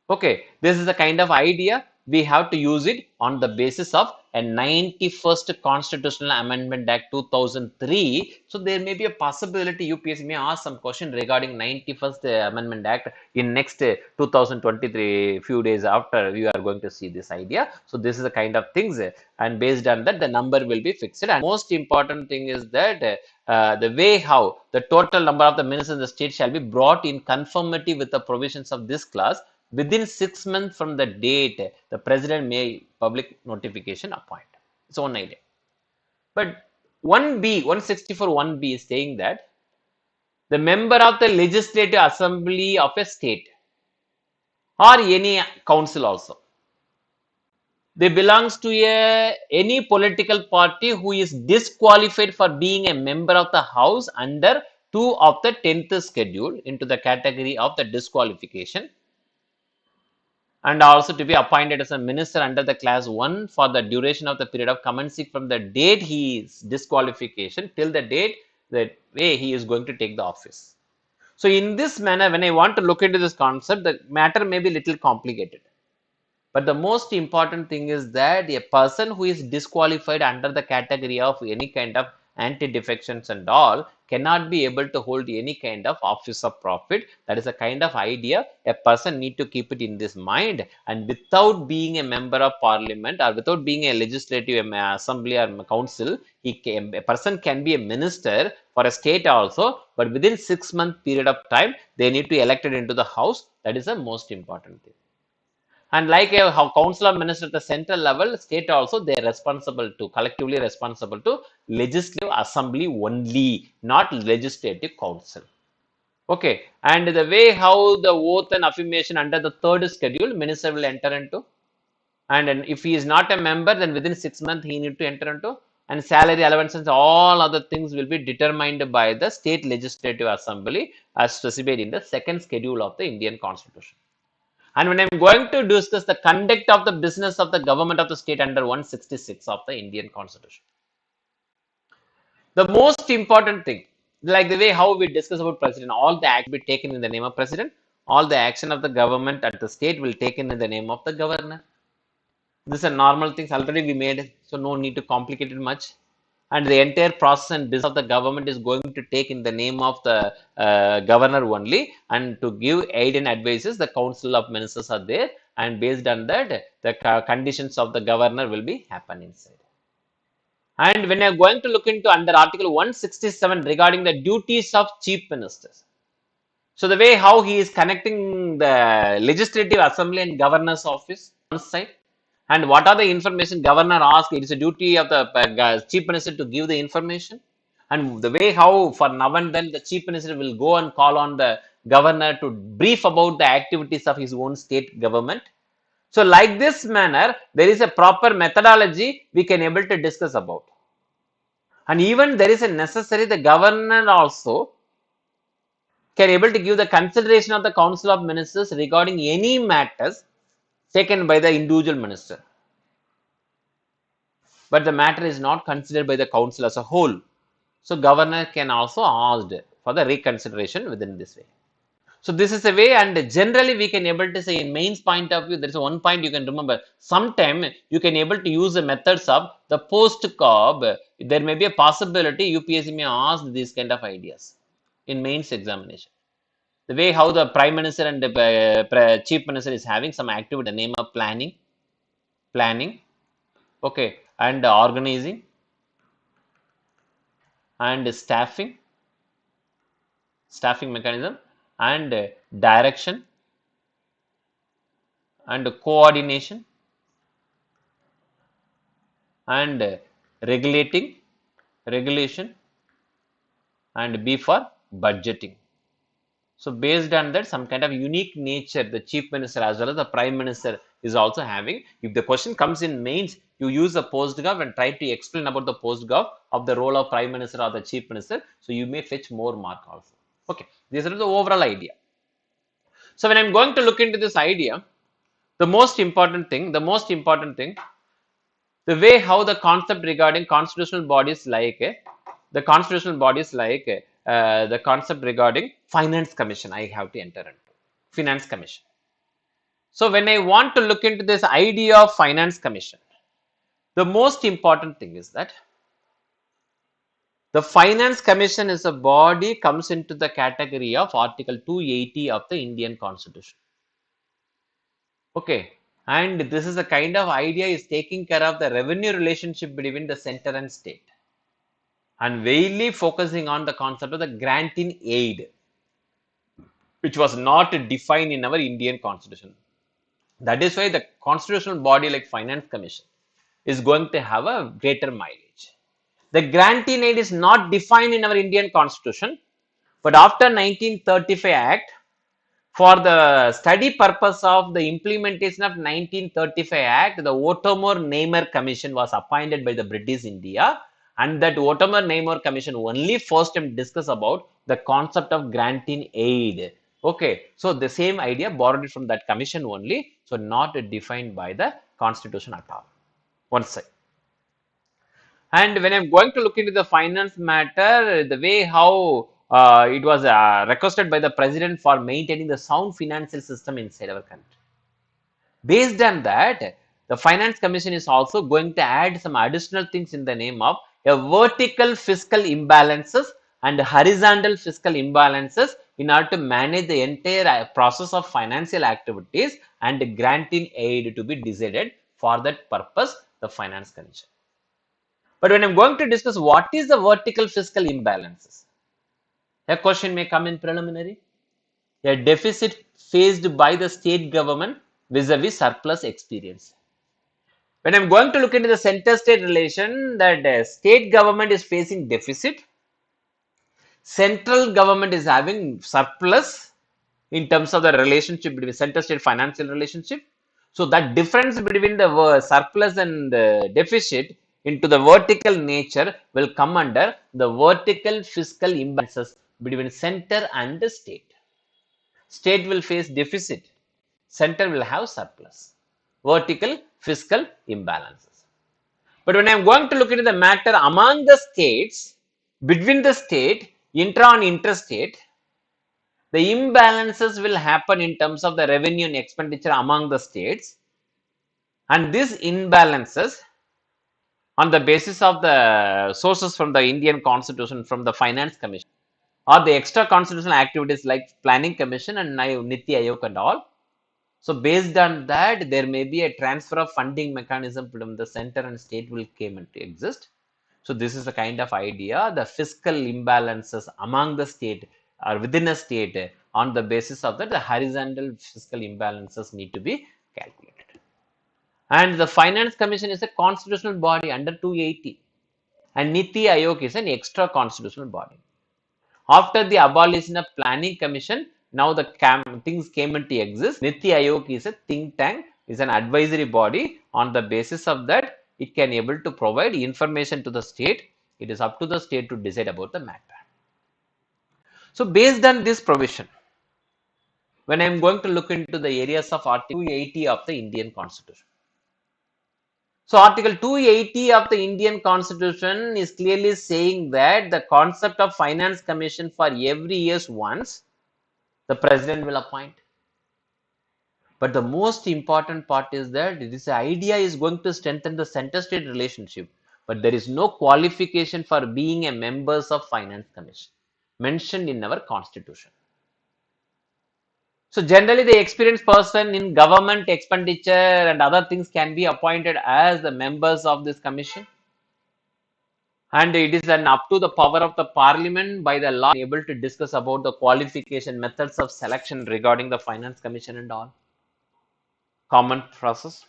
Okay, this is the kind of idea we have to use it on the basis of a 91st Constitutional Amendment Act 2003. So there may be a possibility UPSC may ask some question regarding 91st Amendment Act in next 2023 few days after we are going to see this idea. So this is the kind of things, and based on that the number will be fixed. And most important thing is that the way how the total number of the ministers in the state shall be brought in conformity with the provisions of this clause within 6 months from the date the president may public notification appoint. It's one idea. But 1B, 164 1B is saying that the member of the legislative assembly of a state or any council also. They belongs to any political party who is disqualified for being a member of the house under 2 of the 10th schedule into the category of the disqualification, and also to be appointed as a minister under the class 1 for the duration of the period of commencing from the date he is disqualification till the date that way he is going to take the office. So in this manner, when I want to look into this concept, the matter may be little complicated. But the most important thing is that a person who is disqualified under the category of any kind of anti-defections and all cannot be able to hold any kind of office of profit. That is a kind of idea a person need to keep it in this mind. And without being a member of parliament or without being a legislative assembly or council, a person can be a minister for a state also. But within 6 month period of time, they need to elect it into the house. That is the most important thing. And like how council of ministers at the central level, state also they are responsible to collectively responsible to legislative assembly only, not legislative council. Okay, and the way how the oath and affirmation under the third schedule, minister will enter into, and then if he is not a member, then within 6 months he need to enter into, and salary allowances, all other things will be determined by the state legislative assembly as specified in the second schedule of the Indian Constitution. And when I'm going to discuss the conduct of the business of the government of the state under 166 of the Indian Constitution, the most important thing, like the way how we discuss about president, all the act will be taken in the name of president, all the action of the government at the state will taken in the name of the governor. This is a normal things already we made, so no need to complicate it much. And the entire process and business of the government is going to take in the name of the governor only, and to give aid and advices, the council of ministers are there, and based on that, the conditions of the governor will be happen inside. And when you're going to look into under article 167 regarding the duties of chief ministers, so the way how he is connecting the legislative assembly and governor's office on side, and what are the information governor asks, it is a duty of the chief minister to give the information. And the way how for now and then the chief minister will go and call on the governor to brief about the activities of his own state government. So like this manner, there is a proper methodology we can able to discuss about. And even there is a necessary, the governor also can able to give the consideration of the council of ministers regarding any matters taken by the individual minister. But the matter is not considered by the council as a whole. So governor can also ask for the reconsideration within this way. So this is a way, and generally we can able to say in mains point of view, there is one point you can remember. Sometime you can able to use the methods of the post cob. There may be a possibility UPSC may ask these kind of ideas in mains examination. The way how the prime minister and the chief minister is having some activity in the name of planning, okay, and organizing and staffing mechanism, and direction and coordination and regulation, and B for budgeting. So based on that, some kind of unique nature the chief minister as well as the prime minister is also having. If the question comes in mains, you use the postgov and try to explain about the postgov of the role of prime minister or the chief minister. So you may fetch more mark also. Okay, this is the overall idea. So when I'm going to look into this idea, the most important thing, the way how the concept regarding constitutional bodies like the concept regarding finance commission, I have to enter into finance commission. So when I want to look into this idea of finance commission, the most important thing is that the finance commission is a body comes into the category of article 280 of the Indian Constitution. Okay, and this is a kind of idea is taking care of the revenue relationship between the center and state, and mainly focusing on the concept of the granting aid, which was not defined in our Indian Constitution. That is why the constitutional body like Finance Commission is going to have a greater mileage. The granting aid is not defined in our Indian Constitution, But after 1935 Act, for the study purpose of the implementation of 1935 Act, the Ottomar-Nemer Commission was appointed by the British India, and that Ottomar-Nemer Commission only first time discuss about the concept of granting aid. Okay, so the same idea borrowed from that commission only, so not defined by the constitution at all. One side. And when I'm going to look into the finance matter, the way how it was requested by the president for maintaining the sound financial system inside our country. Based on that, the finance commission is also going to add some additional things in the name of a vertical fiscal imbalances and horizontal fiscal imbalances in order to manage the entire process of financial activities and granting aid to be decided. For that purpose, the finance commission. But when I'm going to discuss what is the vertical fiscal imbalances, a question may come in preliminary. A deficit faced by the state government vis-a-vis surplus experience. When I'm going to look into the center-state relation, that state government is facing deficit, central government is having surplus in terms of the relationship between center-state financial relationship. So that difference between the surplus and the deficit into the vertical nature will come under the vertical fiscal imbalances between center and the state. State will face deficit, center will have surplus. Vertical fiscal imbalances. But when I am going to look into the matter among the states, between the state, intra and interstate, the imbalances will happen in terms of the revenue and expenditure among the states, and these imbalances on the basis of the sources from the Indian Constitution, from the Finance Commission, or the extra constitutional activities like Planning Commission and Niti Aayog and all. So based on that, there may be a transfer of funding mechanism from the center and state will came into exist. So this is the kind of idea, the fiscal imbalances among the state or within a state, on the basis of that, the horizontal fiscal imbalances need to be calculated. And the Finance Commission is a constitutional body under 280, and Niti Aayog is an extra constitutional body. After the abolition of Planning Commission, now the things came into exist. Niti Aayog is a think tank, is an advisory body. On the basis of that, it can able to provide information to the state. It is up to the state to decide about the matter. So based on this provision, when I am going to look into the areas of Article 280 of the Indian Constitution. So Article 280 of the Indian Constitution is clearly saying that the concept of Finance Commission for every year once, the president will appoint. But the most important part is that this idea is going to strengthen the center-state relationship, but there is no qualification for being a members of Finance Commission mentioned in our Constitution. So generally the experienced person in government expenditure and other things can be appointed as the members of this commission. And it is an up to the power of the parliament by the law able to discuss about the qualification methods of selection regarding the finance commission and all. Common process.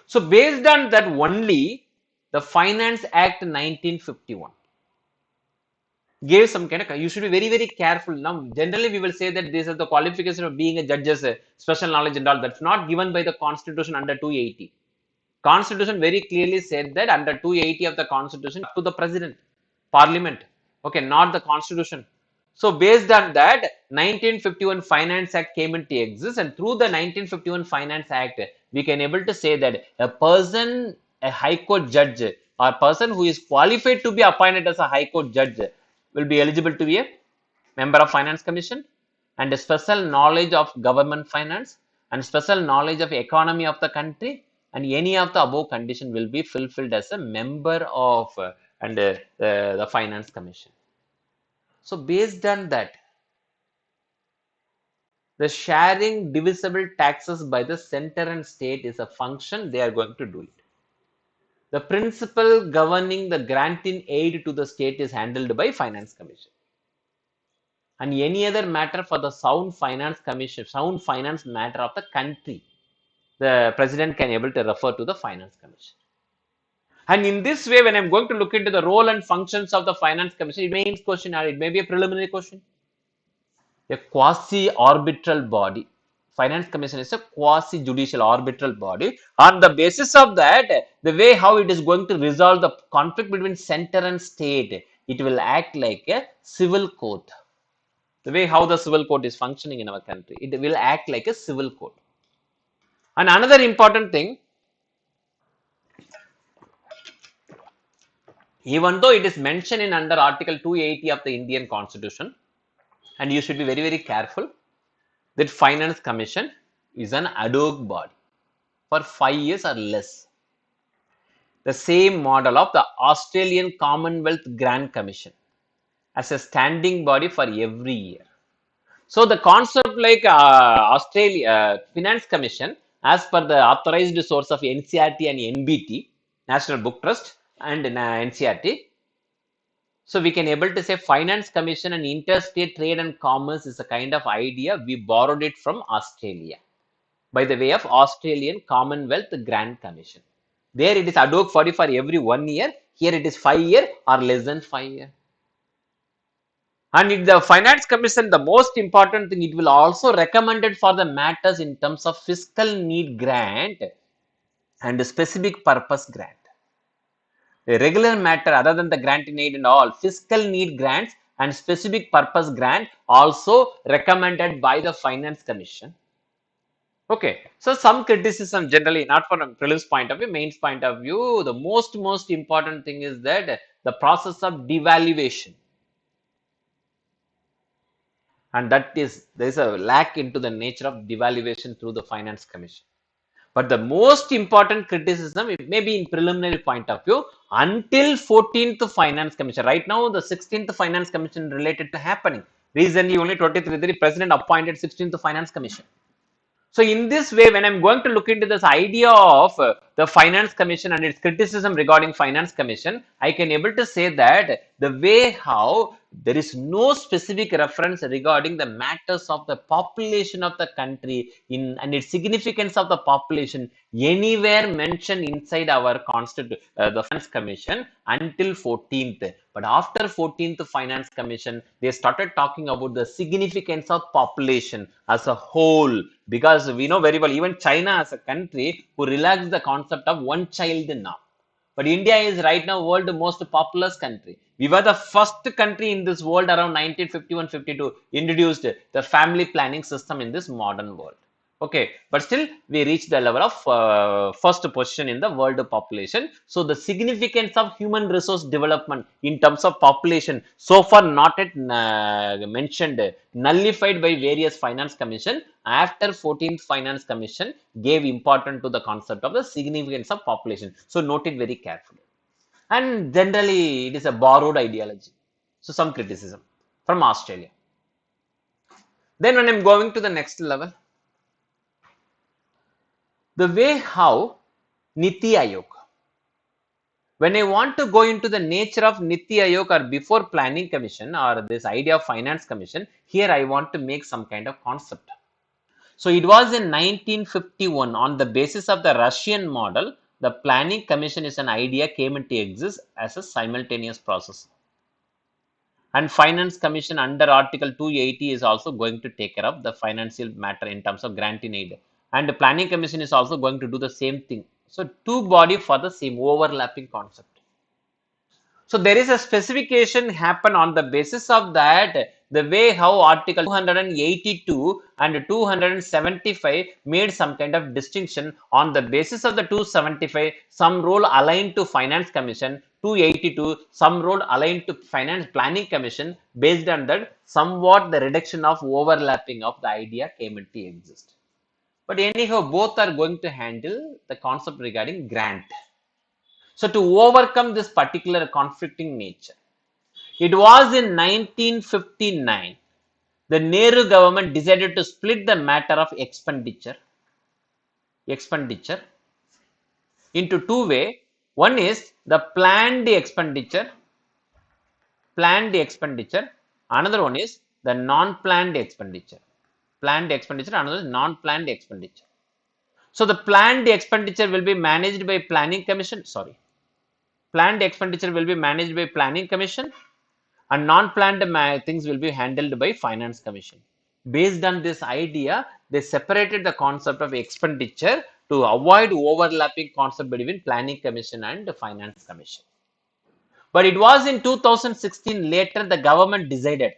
So based on that only, the Finance Act 1951 gave some kind of, you should be very careful. Now generally we will say that this is the qualification of being a judge's special knowledge and all. That's not given by the constitution under 280. Constitution very clearly said that under 280 of the constitution up to the president, parliament, okay, not the constitution. So based on that, 1951 Finance Act came into existence, and through the 1951 Finance Act, we can able to say that a person, a High Court judge, or a person who is qualified to be appointed as a High Court judge will be eligible to be a member of Finance Commission, and a special knowledge of government finance and special knowledge of economy of the country, and any of the above condition will be fulfilled as a member of the Finance Commission. So based on that, the sharing divisible taxes by the center and state is a function they are going to do it. The principle governing the granting aid to the state is handled by Finance Commission. And any other matter for the sound finance commission, sound finance matter of the country, the president can able to refer to the Finance Commission. And in this way, when I'm going to look into the role and functions of the Finance Commission, it may be a question or it may be a preliminary question. a quasi-arbitral body. Finance Commission is a quasi-judicial arbitral body. On the basis of that, the way how it is going to resolve the conflict between center and state, it will act like a civil court. The way how the civil court is functioning in our country, it will act like a civil court. And another important thing, even though it is mentioned in under Article 280 of the Indian Constitution, and you should be very, very careful that Finance Commission is an ad hoc body for 5 years or less. The same model of the Australian Commonwealth Grant Commission as a standing body for every year. So the concept like Australia Finance Commission, as per the authorized source of NCRT and NBT, National Book Trust and NCRT. So we can able to say Finance Commission and Interstate Trade and Commerce is a kind of idea. We borrowed it from Australia by the way of Australian Commonwealth Grant Commission. There it is ad hoc for every 1 year. Here it is 5 year or less than 5 year. And in the Finance Commission, the most important thing, it will also recommended for the matters in terms of fiscal need grant and specific purpose grant. A regular matter other than the grant in aid and all, fiscal need grants and specific purpose grant also recommended by the Finance Commission. Okay, so some criticism generally, not from a prelims point of view, mains point of view, the most important thing is that the process of devaluation. And that is, there is a lack into the nature of devaluation through the Finance Commission. But the most important criticism, it may be in preliminary point of view, until 14th Finance Commission. Right now, the 16th Finance Commission related to happening. Recently, only 23, the President appointed 16th Finance Commission. So in this way, when I'm going to look into this idea of the Finance Commission and its criticism regarding Finance Commission, I can able to say that the way how there is no specific reference regarding the matters of the population of the country and its significance of the population anywhere mentioned inside our the Finance Commission until 14th. But after 14th Finance Commission, they started talking about the significance of population as a whole, because we know very well, even China as a country who relaxed the concept of one child now. But India is right now world most populous country. We were the first country in this world around 1951-52 introduced the family planning system in this modern world. Okay, but still we reached the level of first position in the world population. So the significance of human resource development in terms of population so far not yet mentioned, nullified by various Finance Commission. After 14th Finance Commission gave importance to the concept of the significance of population. So note it very carefully. And generally it is a borrowed ideology. So some criticism from Australia. Then when I'm going to the next level, the way how Niti Aayog, when I want to go into the nature of Niti Aayog or before Planning Commission or this idea of Finance Commission, here I want to make some kind of concept. So it was in 1951 on the basis of the Russian model, the Planning Commission is an idea came into exist as a simultaneous process. And Finance Commission under Article 280 is also going to take care of the financial matter in terms of grant in aid. And the Planning Commission is also going to do the same thing. So two body for the same overlapping concept. So there is a specification happen on the basis of that, the way how Article 282 and 275 made some kind of distinction on the basis of the 275, some role aligned to Finance Commission, 282, some role aligned to Finance Planning Commission. Based on that, somewhat the reduction of overlapping of the idea came into exist. But anyhow, both are going to handle the concept regarding grant. So to overcome this particular conflicting nature, it was in 1959, the Nehru government decided to split the matter of expenditure into two ways. One is the planned expenditure, another one is the non-planned expenditure. Planned expenditure, another is non-planned expenditure. So the planned expenditure will be managed by Planning Commission, planned expenditure will be managed by Planning Commission and non-planned things will be handled by Finance Commission. Based on this idea, they separated the concept of expenditure to avoid overlapping concept between planning commission and the finance commission. But it was in 2016 later the government decided.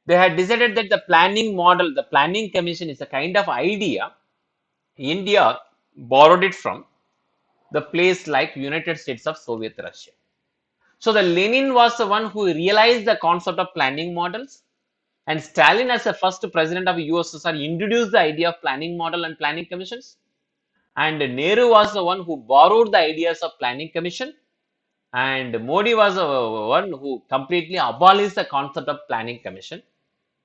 They had decided that the planning model, the planning commission is a kind of idea. India borrowed it from the place like United States of Soviet Russia. So the Lenin was the one who realized the concept of planning models, and Stalin as the first president of USSR introduced the idea of planning model and planning commissions. And Nehru was the one who borrowed the ideas of planning commission, and Modi was the one who completely abolished the concept of planning commission.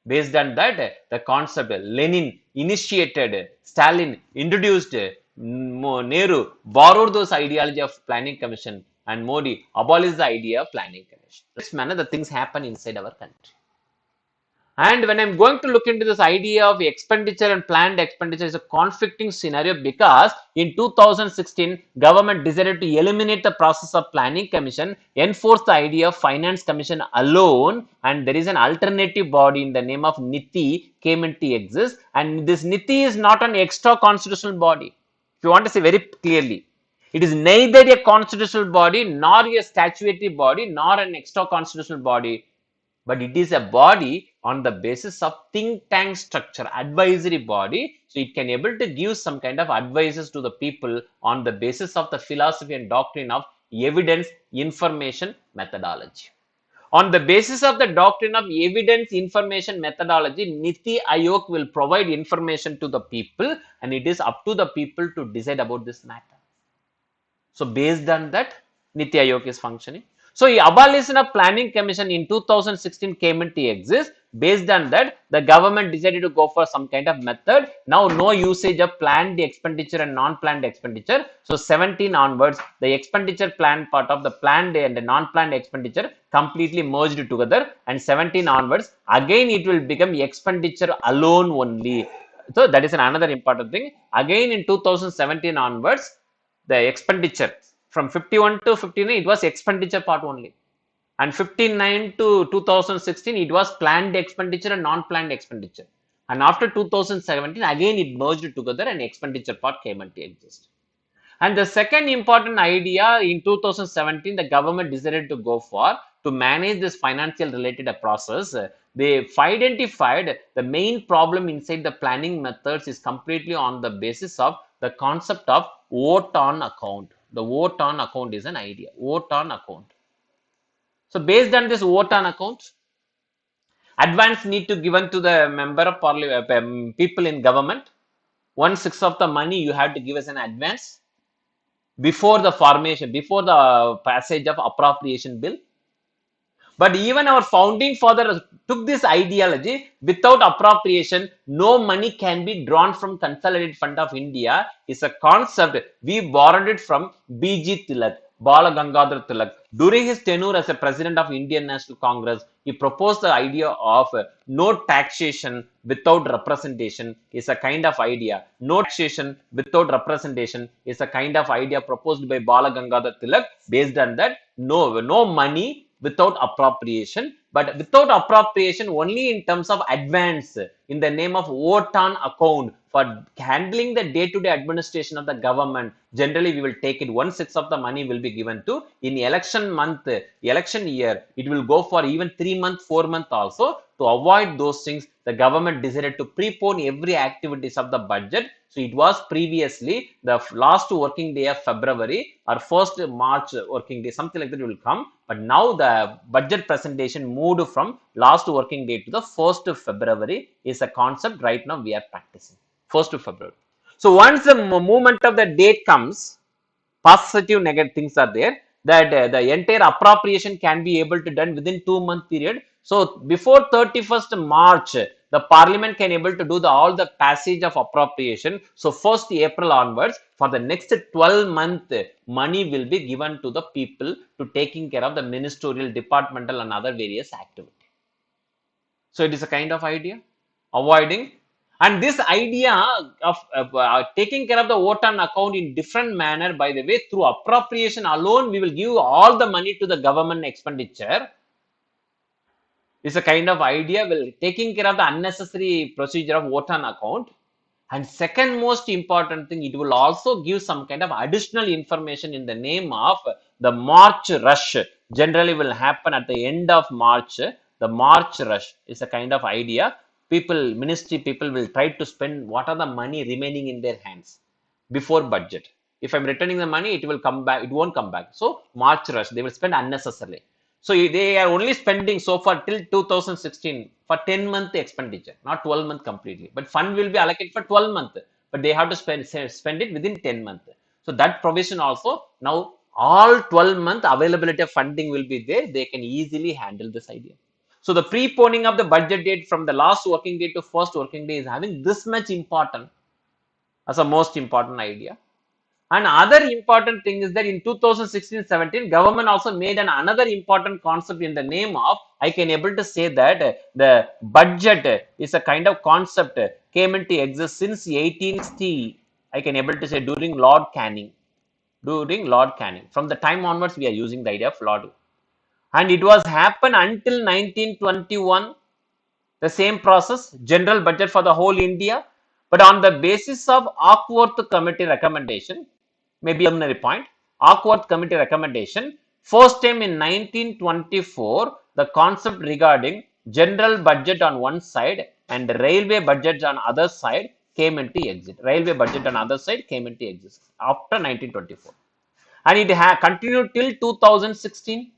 Based on that, the concept Lenin initiated, Stalin introduced, Nehru borrowed those ideology of planning commission, and Modi abolished the idea of planning commission. In this manner, the things happen inside our country. And when I'm going to look into this idea of expenditure and planned expenditure is a conflicting scenario because in 2016, government decided to eliminate the process of planning commission, enforce the idea of finance commission alone, and there is an alternative body in the name of NITI came into exist, and this NITI is not an extra constitutional body. If you want to say very clearly, it is neither a constitutional body nor a statutory body nor an extra constitutional body, but it is a body on the basis of think tank structure, advisory body. So it can able to give some kind of advices to the people on the basis of the philosophy and doctrine of evidence, information, methodology. On the basis of the doctrine of evidence, information, methodology, Niti Aayog will provide information to the people, and it is up to the people to decide about this matter. So based on that, Niti Aayog is functioning. So abolition of planning commission in 2016 came into exist. Based on that, the government decided to go for some kind of method. Now no usage of planned expenditure and non-planned expenditure. So 17 onwards, the expenditure plan part of the planned and the non-planned expenditure completely merged together, and 17 onwards, again it will become expenditure alone only. So that is another important thing. Again in 2017 onwards, the expenditure from 51 to 59 it was expenditure part only, and 59 to 2016 it was planned expenditure and non-planned expenditure, and after 2017 again it merged together and expenditure part came into exist. And the second important idea in 2017 the government decided to go for to manage this financial related process. They identified the main problem inside the planning methods is completely on the basis of the concept of vote on account. The vote on account is an idea. Vote on account. So based on this vote on account, advance need to given to the member of parliament, people in government. 1/6 of the money you have to give as an advance before the formation, before the passage of appropriation bill. But even our founding father took this ideology. Without appropriation, no money can be drawn from Consolidated Fund of India. Is a concept we borrowed it from B.G. Tilak, Bala Gangadhar Tilak. During his tenure as a president of Indian National Congress, he proposed the idea of no taxation without representation is a kind of idea. No taxation without representation is a kind of idea proposed by Bala Gangadhar Tilak. Based on that, no money without appropriation, but without appropriation only in terms of advance in the name of vote on account for handling the day-to-day administration of the government. Generally, we will take it 1/6 of the money will be given to in election month, election year. It will go for even 3 months, 4 months also. To avoid those things, the government decided to prepone every activities of the budget. So it was previously the last working day of February or first March working day, something like that will come. But now the budget presentation moved from last working day to the 1st of February is a concept right now we are practicing. 1st of February. So once the movement of the date comes, positive negative things are there, that the entire appropriation can be able to done within 2 month period. So before 31st March, the parliament can able to do all the passage of appropriation. So 1st April onwards, for the next 12 month, money will be given to the people to taking care of the ministerial, departmental and other various activities. So it is a kind of idea, avoiding. And this idea of taking care of the vote on account in different manner, by the way, through appropriation alone, we will give all the money to the government expenditure. Is a kind of idea will taking care of the unnecessary procedure of vote on account. And second most important thing, it will also give some kind of additional information in the name of the March rush. Generally will happen at the end of March. The March rush is a kind of idea. People, ministry people will try to spend what are the money remaining in their hands before budget. If I'm returning the money, it will come back. It won't come back. So March rush, they will spend unnecessarily. So they are only spending so far till 2016 for 10-month expenditure, not 12-month completely. But fund will be allocated for 12-month, but they have to spend it within 10 months. So that provision also now all 12-month availability of funding will be there. They can easily handle this idea. So the preponing of the budget date from the last working day to first working day is having this much important as a most important idea. And other important thing is that in 2016-17, government also made another important concept in the name of, I can able to say that the budget is a kind of concept came into existence since 1860, I can able to say during Lord Canning. During Lord Canning. From the time onwards, we are using the idea of Lord. And it was happen until 1921, the same process, general budget for the whole India, but on the basis of Awkworth Committee recommendation, maybe a preliminary point, Awkworth Committee recommendation, first time in 1924, the concept regarding general budget on one side and railway budget on other side came into exist. Railway budget on other side came into exist after 1924. And it continued till 2016.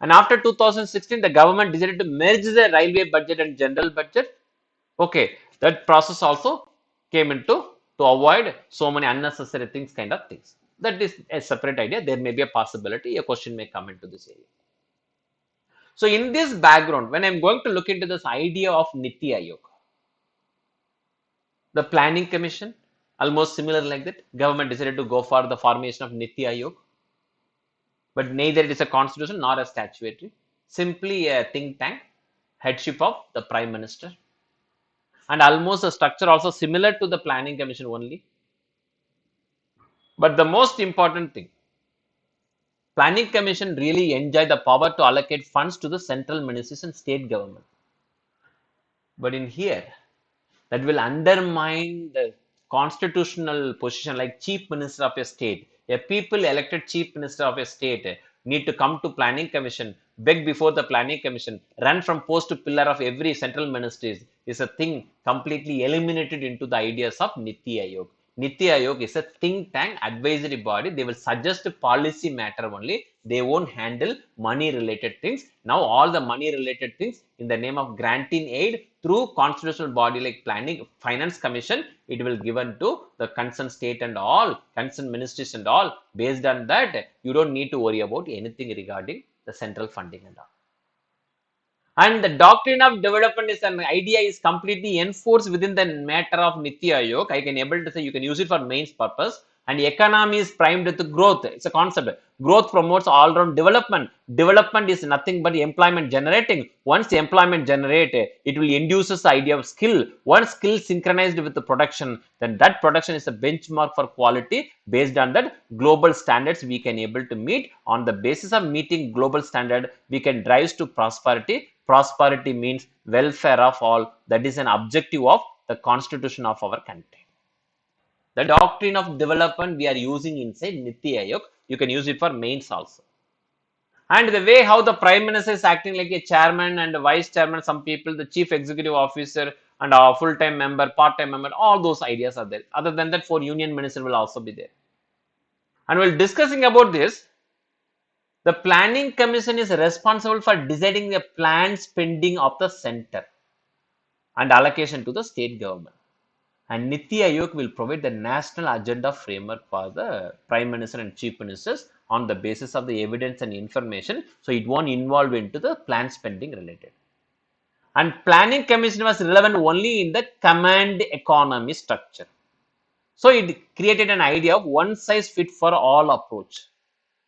And after 2016, the government decided to merge the railway budget and general budget. Okay, that process also came into to avoid so many unnecessary things, kind of things. That is a separate idea. There may be a possibility, a question may come into this area. So in this background, when I'm going to look into this idea of Niti Aayog, the planning commission, almost similar like that, government decided to go for the formation of Niti Aayog, but neither it is a constitution nor a statutory, simply a think tank, headship of the prime minister, and almost the structure also similar to the planning commission only. But the most important thing, planning commission really enjoy the power to allocate funds to the central ministries and state government. But in here, that will undermine the constitutional position like chief minister of a state. A people elected chief minister of a state need to come to planning commission, beg before the planning commission, run from post to pillar of every central ministries is a thing completely eliminated into the ideas of Niti Aayog. Niti Aayog is a think tank advisory body. They will suggest policy matter only. They won't handle money related things. Now all the money related things in the name of granting aid through constitutional body like planning finance commission, it will given to the concerned state and all concerned ministries and all. Based on that, you don't need to worry about anything regarding the central funding and all. And the doctrine of development is an idea is completely enforced within the matter of Niti Aayog. I can able to say you can use it for mains purpose. And economy is primed with growth. It's a concept. Growth promotes all-round development. Development is nothing but employment generating. Once employment generated, it will induces the idea of skill. Once skill synchronized with the production, then that production is a benchmark for quality. Based on that, global standards we can able to meet. On the basis of meeting global standard, we can drive to prosperity. Prosperity means welfare of all. That is an objective of the constitution of our country. The doctrine of development we are using inside Niti Aayog. You can use it for mains also. And the way how the prime minister is acting like a chairman and a vice chairman, some people, the chief executive officer and a full-time member, part-time member, all those ideas are there. Other than that, 4 union minister will also be there. And while discussing about this, the planning commission is responsible for deciding the planned spending of the center and allocation to the state government. And Niti Aayog will provide the national agenda framework for the prime minister and chief ministers on the basis of the evidence and information. So it won't involve into the planned spending related. And planning commission was relevant only in the command economy structure. So it created an idea of one size fit for all approach.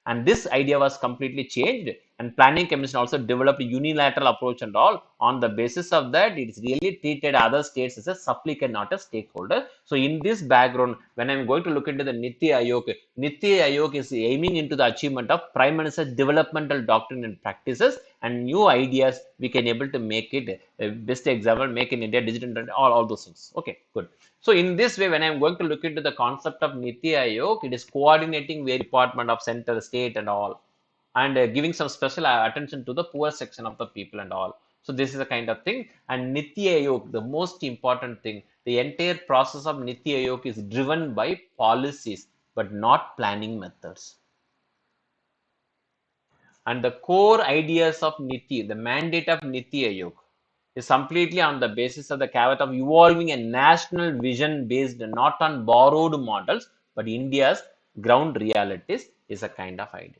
And this idea was completely changed and Planning Commission also developed a unilateral approach and all. On the basis of that, it is really treated other states as a supplicant, not a stakeholder. So in this background, when I'm going to look into the Niti Ayog is aiming into the achievement of Prime Minister's developmental doctrine and practices and new ideas we can able to make it. Best example, make in India digital, all those things. Okay, good. So in this way, when I'm going to look into the concept of Niti Ayog, it is coordinating various department of center, state, and all, and giving some special attention to the poor section of the people and all. So this is a kind of thing. And Niti Ayog, the most important thing, the entire process of Niti Ayog is driven by policies, but not planning methods. And the core ideas of Niti, the mandate of Niti Ayog, is completely on the basis of the caveat of evolving a national vision based not on borrowed models, but India's ground realities is a kind of idea.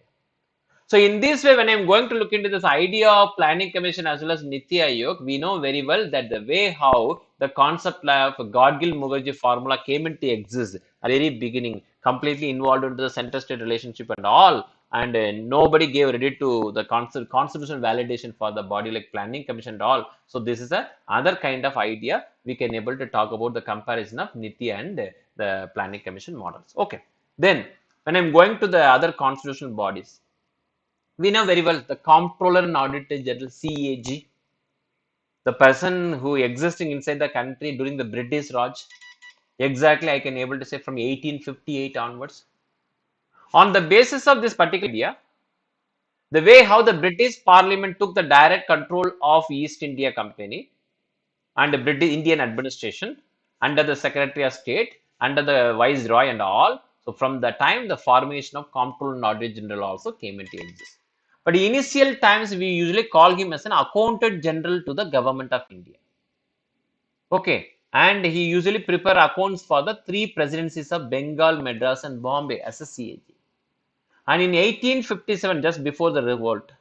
So in this way, when I'm going to look into this idea of Planning Commission as well as Niti Ayog, we know very well that the way how the concept of Godgil-Mukherjee formula came into existence at the very beginning, completely involved into the center-state relationship and all, and nobody gave credit to the constitutional validation for the body like Planning Commission and all. So this is a other kind of idea we can able to talk about the comparison of Niti and the Planning Commission models. Okay, then when I'm going to the other constitutional bodies, we know very well the Comptroller and Auditor General CAG, the person who existing inside the country during the British Raj. Exactly, I can able to say from 1858 onwards. On the basis of this particular idea, the way how the British Parliament took the direct control of East India Company and the British Indian administration under the Secretary of State, under the Viceroy and all. So from the time the formation of Comptroller and Auditor General also came into existence. But initial times we usually call him as an Accountant General to the Government of India. Okay, and he usually prepare accounts for the three presidencies of Bengal, Madras, and Bombay as a CAG. And in 1857, just before the revolt,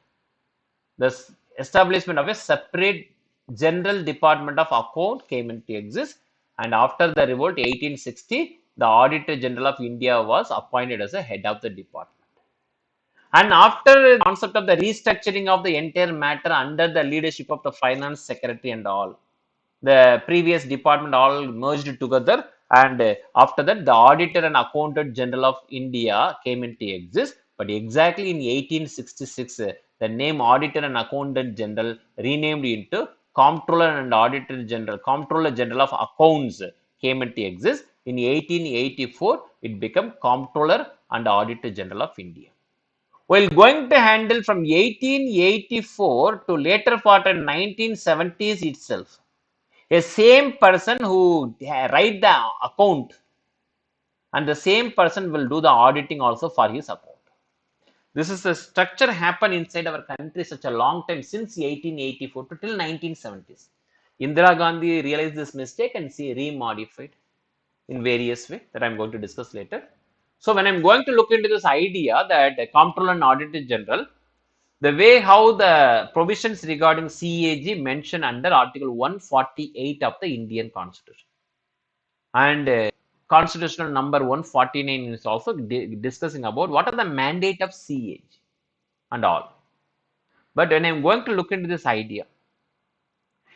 the establishment of a separate general department of account came into existence, and after the revolt 1860, the Auditor General of India was appointed as a head of the department. And after the concept of the restructuring of the entire matter under the leadership of the finance secretary and all, the previous department all merged together, and after that the Auditor and Accountant General of India came into exist. But exactly in 1866, the name Auditor and Accountant General renamed into Comptroller and Auditor General, Comptroller General of Accounts came into exist. In 1884, it became Comptroller and Auditor General of India. While going to handle from 1884 to later part of 1970s itself, a same person who write the account and the same person will do the auditing also for his account. This is the structure happen inside our country such a long time since 1884 to till 1970s. Indira Gandhi realized this mistake and she remodified in various way that I'm going to discuss later. So when I'm going to look into this idea that a Comptroller and Auditor General, the way how the provisions regarding CAG mentioned under Article 148 of the Indian Constitution, and constitutional number 149 is also discussing about what are the mandate of CAG and all. But when I'm going to look into this idea,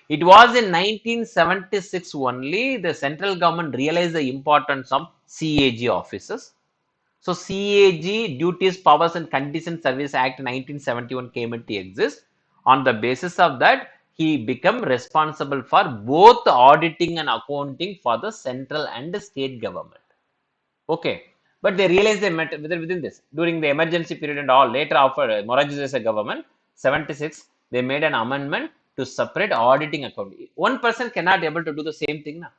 it was in 1976 only the central government realized the importance of CAG offices. So CAG Duties, Powers and Conditions Service Act 1971 came into exist. On the basis of that, he became responsible for both auditing and accounting for the central and state government. Okay, but they realized they met within this during the emergency period and all. Later, after Morarji Desai government, 76, they made an amendment to separate auditing accounting. One person cannot able to do the same thing now.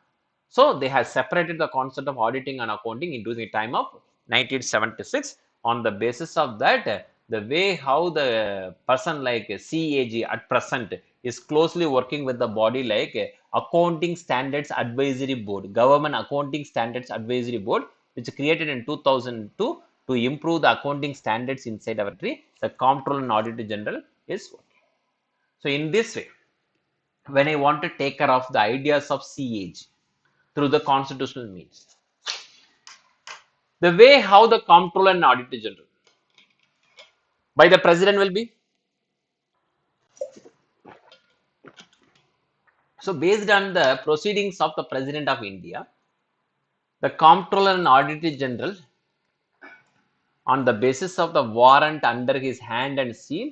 So they have separated the concept of auditing and accounting into the time of 1976. On the basis of that, the way how the person like CAG at present is closely working with the body like Accounting Standards Advisory Board, Government Accounting Standards Advisory Board, which created in 2002 to improve the accounting standards inside our country. The Comptroller and Auditor General is working. So in this way, when I want to take care of the ideas of CAG through the constitutional means, the way how the Comptroller and Auditor General by the President will be So based on the proceedings of the President of India, the Comptroller and Auditor General, on the basis of the warrant under his hand and seal,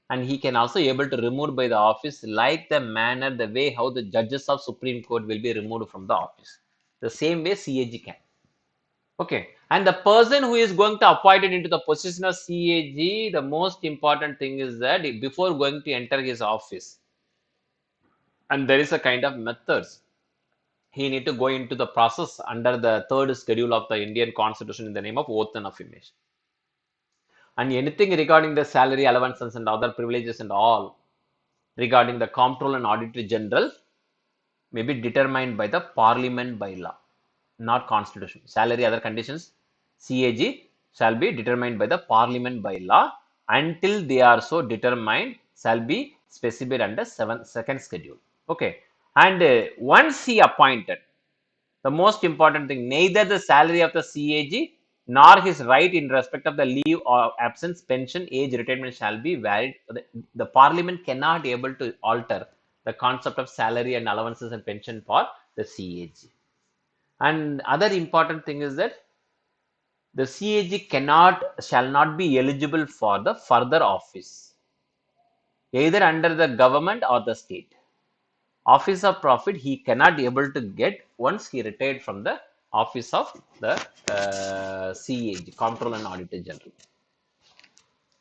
and he can also able to remove by the office like the manner, the way how the judges of Supreme Court will be removed from the office. The same way CAG can. Okay, and the person who is going to appoint it into the position of CAG, the most important thing is that before going to enter his office, and there is a kind of methods, he need to go into the process under the third schedule of the Indian Constitution in the name of oath and affirmation. And anything regarding the salary allowances and other privileges and all regarding the Comptroller and Auditor General may be determined by the Parliament by law, not Constitution. Salary, other conditions, CAG shall be determined by the Parliament by law. Until they are so determined, shall be specified under second schedule. Okay, and once he appointed, the most important thing, neither the salary of the CAG nor his right in respect of the leave or absence, pension, age, retirement shall be valid. The Parliament cannot able to alter the concept of salary and allowances and pension for the CAG. And other important thing is that the CAG shall not be eligible for the further office, either under the government or the state. Office of profit he cannot able to get once he retired from the office of the CAG, Comptroller and Auditor General.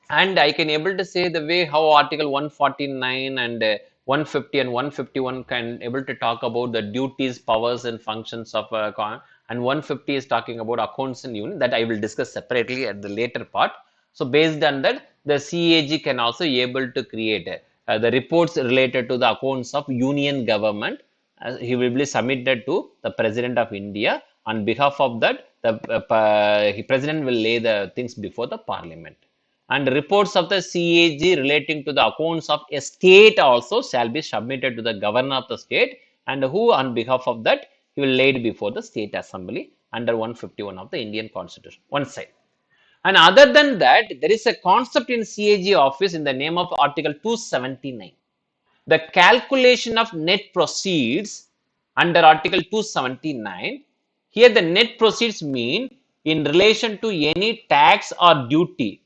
And I can able to say the way how Article 149 and 150 and 151 can able to talk about the duties, powers and functions of and 150 is talking about accounts and unit, that I will discuss separately at the later part. So based on that, the CAG can also able to create the reports related to the accounts of union government. He will be submitted to the President of India. On behalf of that, the President will lay the things before the Parliament. And reports of the CAG relating to the accounts of a state also shall be submitted to the governor of the state, and who on behalf of that he will lay it before the state assembly under 151 of the Indian Constitution. One side. And other than that, there is a concept in CAG office in the name of Article 279. The calculation of net proceeds under Article 279. Here the net proceeds mean in relation to any tax or duty,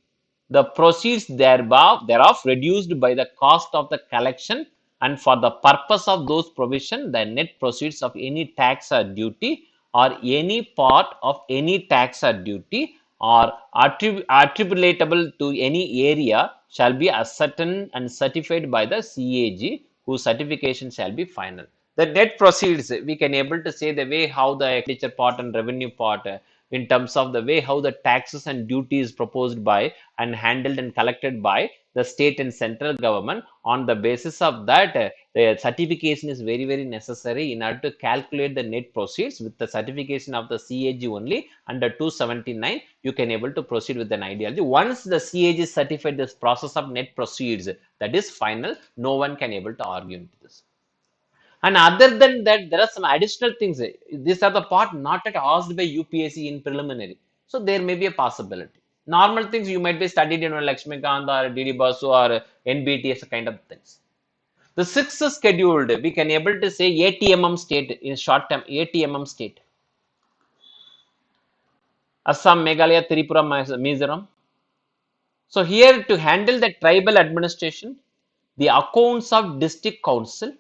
the proceeds thereof reduced by the cost of the collection, and for the purpose of those provision, the net proceeds of any tax or duty or any part of any tax or duty or attributable to any area shall be ascertained and certified by the CAG, whose certification shall be final. The net proceeds, we can able to say the way how the expenditure part and revenue part, in terms of the way how the taxes and duties proposed by and handled and collected by the state and central government. On the basis of that, the certification is very necessary in order to calculate the net proceeds. With the certification of the CAG only under 279, you can able to proceed with an ideology. Once the CAG is certified, this process of net proceeds, that is final. No one can able to argue into this. And other than that, there are some additional things. These are the part not yet asked by UPSC in preliminary. So there may be a possibility. Normal things you might be studied in Lakshmikant or DD Basu or NBTS kind of things. The sixth scheduled, we can able to say ATMM state in short term, ATMM state. Assam, Meghalaya, Tripura, Mizoram. So here to handle the tribal administration, the accounts of district council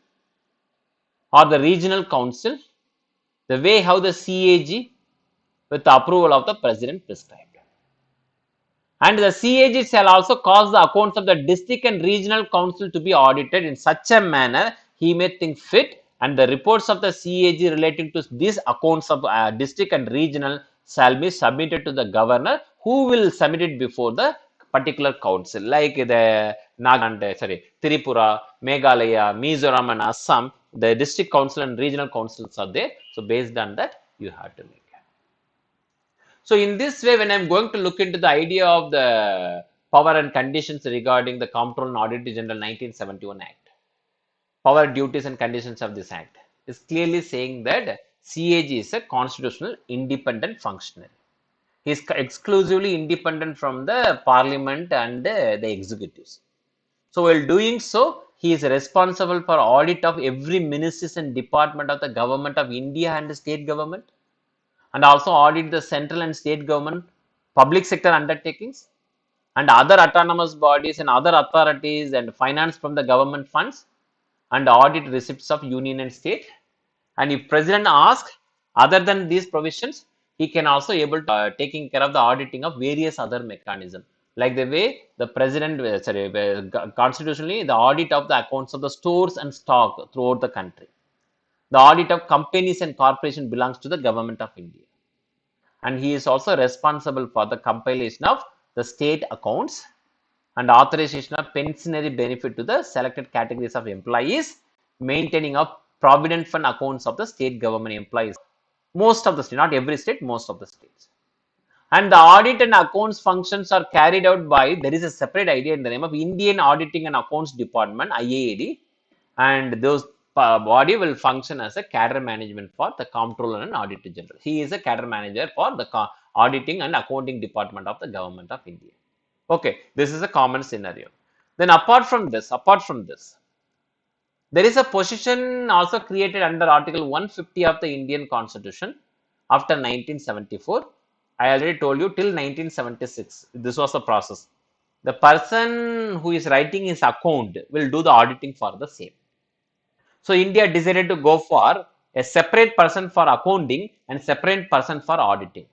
or the regional council, the way how the CAG with the approval of the president prescribed. And the CAG shall also cause the accounts of the district and regional council to be audited in such a manner he may think fit, and the reports of the CAG relating to these accounts of district and regional shall be submitted to the governor, who will submit it before the particular council, like the Tripura, Meghalaya, Mizoram and Assam. The district council and regional councils are there. So based on that, you have to make. So in this way, when I'm going to look into the idea of the power and conditions regarding the Comptroller and Auditor General 1971 Act, power, duties and conditions of this Act, is clearly saying that CAG is a constitutional independent functionary. He is exclusively independent from the Parliament and the executives. So while doing so, he is responsible for audit of every ministries and department of the government of India and the state government, and also audit the central and state government public sector undertakings and other autonomous bodies and other authorities and finance from the government funds and audit receipts of union and state. And if president asks other than these provisions, he can also able to taking care of the auditing of various other mechanism, like the way the president constitutionally the audit of the accounts of the stores and stock throughout the country. The audit of companies and corporation belongs to the government of India, and he is also responsible for the compilation of the state accounts and authorization of pensionary benefit to the selected categories of employees, maintaining of provident fund accounts of the state government employees. Most of the states, not every state, most of the states. And the audit and accounts functions are carried out by, there is a separate idea in the name of Indian Auditing and Accounts Department, IAAD, and those body will function as a cadre management for the comptroller and auditor general. He is a cadre manager for the auditing and accounting department of the government of India. Okay, this is a common scenario. Then apart from this, there is a position also created under Article 150 of the Indian Constitution after 1974. I already told you till 1976, this was the process. The person who is writing his account will do the auditing for the same. So India decided to go for a separate person for accounting and separate person for auditing.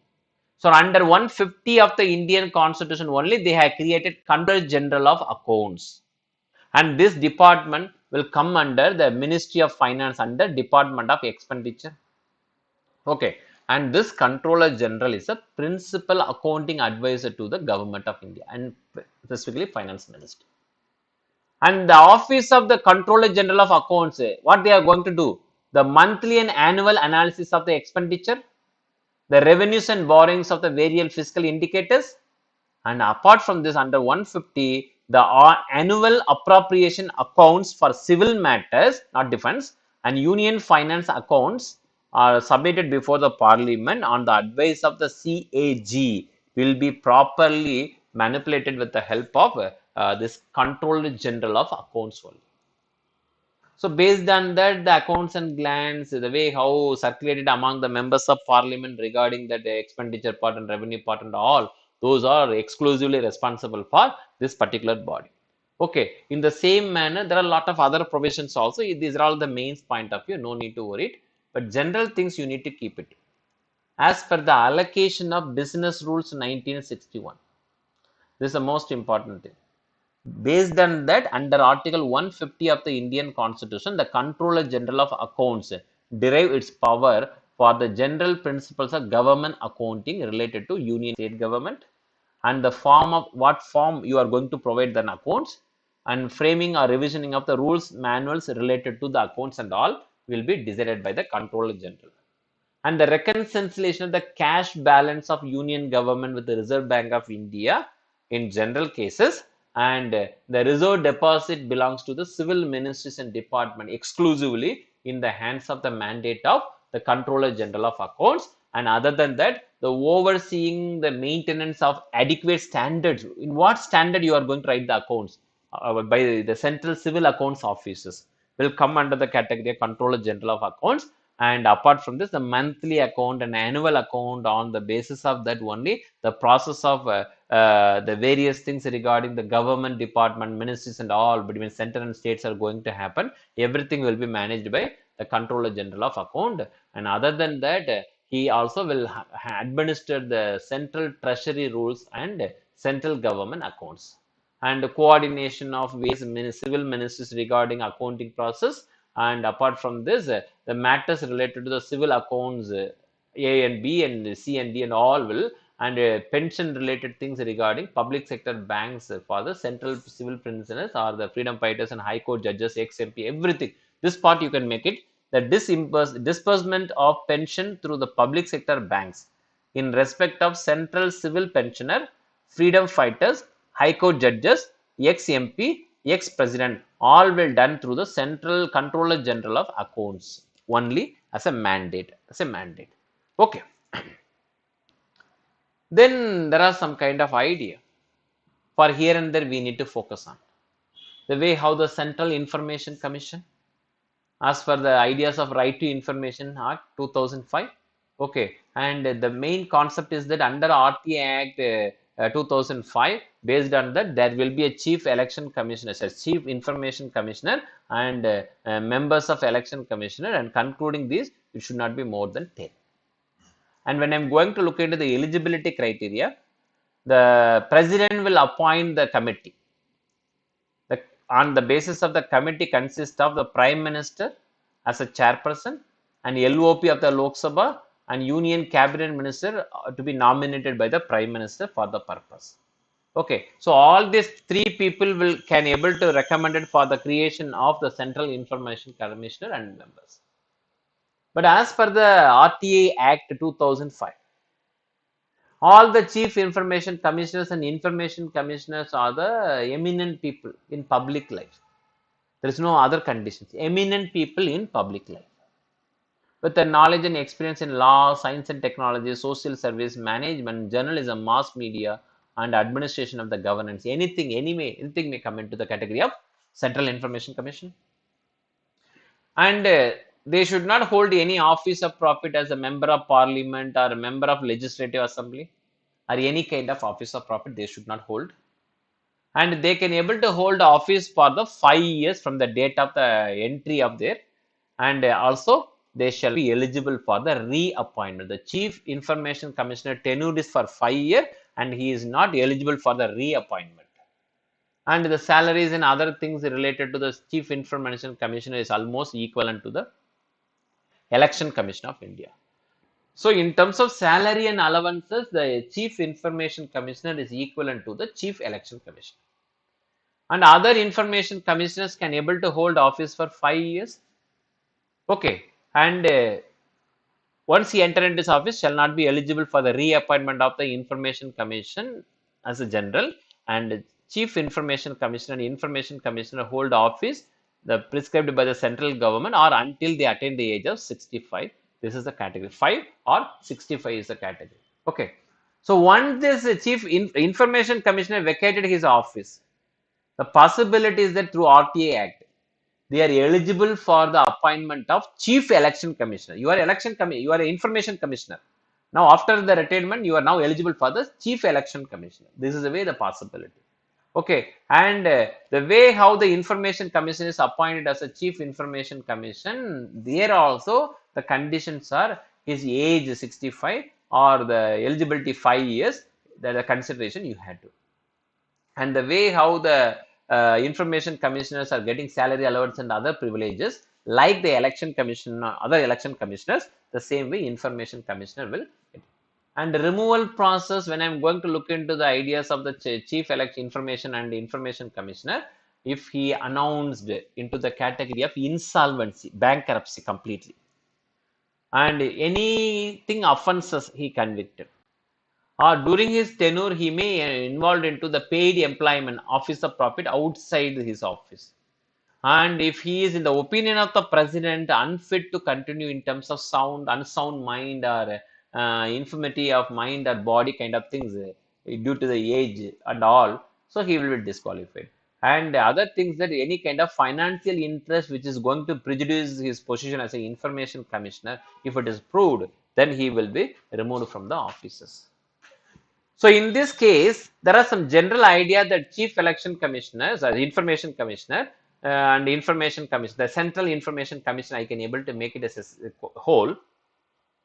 So under 150 of the Indian Constitution only, they have created Controller General of Accounts, and this department will come under the Ministry of Finance under Department of Expenditure. Okay, and this Controller General is a principal accounting advisor to the Government of India and specifically Finance Minister. And the office of the Controller General of Accounts, what they are going to do? The monthly and annual analysis of the expenditure, the revenues and borrowings of the various fiscal indicators, and apart from this, under 150, the annual appropriation accounts for civil matters, not defense, and union finance accounts are submitted before the parliament on the advice of the CAG will be properly manipulated with the help of this Controller General of Accounts only. So based on that, the accounts and glance, the way how circulated among the members of parliament regarding that expenditure part and revenue part and all, those are exclusively responsible for this particular body. Okay, in the same manner, there are a lot of other provisions also. These are all the main point of view, no need to worry. But general things you need to keep it. As per the allocation of business rules 1961, this is the most important thing. Based on that, under Article 150 of the Indian Constitution, the Controller General of Accounts derive its power for the general principles of government accounting related to union state government, and the form of what form you are going to provide the accounts, and framing or revisioning of the rules manuals related to the accounts and all will be decided by the Controller General. And the reconciliation of the cash balance of union government with the Reserve Bank of India in general cases, and the reserve deposit belongs to the civil ministries and department exclusively in the hands of the mandate of the Controller General of Accounts. And other than that, the overseeing the maintenance of adequate standards. In what standard you are going to write the accounts by the central civil accounts offices will come under the category of Controller General of Accounts. And apart from this, the monthly account and annual account, on the basis of that only the process of the various things regarding the government department, ministries and all between center and states are going to happen. Everything will be managed by the Controller General of Account. And other than that, he also will administer the central treasury rules and central government accounts, and coordination of various civil ministries regarding accounting process. And apart from this, the matters related to the civil accounts, A and B and C and D and all will, and pension related things regarding public sector banks for the central civil prisoners or the freedom fighters and high court judges, ex-MP, everything. This part you can make it, that disbursement of pension through the public sector banks in respect of central civil pensioner, freedom fighters, high court judges, ex-MP, ex-president, all will done through the Central Controller General of Accounts only as a mandate. Okay. Then there are some kind of idea. For here and there we need to focus on. the way how the Central Information Commission, as per the ideas of Right to Information Act 2005. Okay, and the main concept is that under RTA Act 2005, based on that, there will be a chief election commissioner, a chief information commissioner, and members of election commissioner, and concluding this, it should not be more than 10. And when I'm going to look into the eligibility criteria, the president will appoint the committee. On the basis of the committee consists of the Prime Minister as a chairperson and LOP of the Lok Sabha and Union Cabinet Minister to be nominated by the Prime Minister for the purpose. Okay, so all these three people can able to recommend it for the creation of the Central Information Commissioner and members. But as per the RTA Act 2005, all the chief information commissioners and information commissioners are the eminent people in public life. There is no other conditions. Eminent people in public life with the knowledge and experience in law, science and technology, social service, management, journalism, mass media, and administration of the governance. Anything may come into the category of Central Information Commission. And they should not hold any office of profit as a member of parliament or a member of legislative assembly or any kind of office of profit they should not hold. And they can able to hold office for the 5 years from the date of the entry of their, and also they shall be eligible for the reappointment. The Chief Information Commissioner tenure is for 5 years and he is not eligible for the reappointment. And the salaries and other things related to the Chief Information Commissioner is almost equivalent to the Election Commission of India. So in terms of salary and allowances, the Chief Information Commissioner is equivalent to the Chief Election Commissioner. And other information commissioners can able to hold office for 5 years. Okay, and once he enter into this office, shall not be eligible for the reappointment of the Information Commission as a general, and Chief Information Commissioner and Information Commissioner hold office the prescribed by the central government or until they attain the age of 65. This is the category 5 or 65 is the category. Okay, so once this Chief Information Commissioner vacated his office, the possibility is that through RTA Act, they are eligible for the appointment of Chief Election Commissioner. You are you are an Information Commissioner. Now, after the retirement, you are now eligible for the Chief Election Commissioner. This is the way the possibility. Okay, and the way how the Information Commission is appointed as a Chief Information Commission, there also the conditions are his age 65 or the eligibility 5 years, that the consideration you had to. And the way how the information commissioners are getting salary allowance and other privileges like the election commission, other election commissioners, the same way information commissioner will get. And the removal process, when I'm going to look into the ideas of the chief election information and information commissioner, if he announced into the category of insolvency, bankruptcy completely, and anything offenses he convicted, or during his tenure he may involved into the paid employment office of profit outside his office, and if he is in the opinion of the president unfit to continue in terms of unsound mind or infirmity of mind or body kind of things due to the age and all, so he will be disqualified. And other things, that any kind of financial interest which is going to prejudice his position as an information commissioner, if it is proved, then he will be removed from the offices. So in this case, there are some general idea that chief election commissioners or information commissioner and information commissioner, the central information commissioner, I can able to make it as a whole,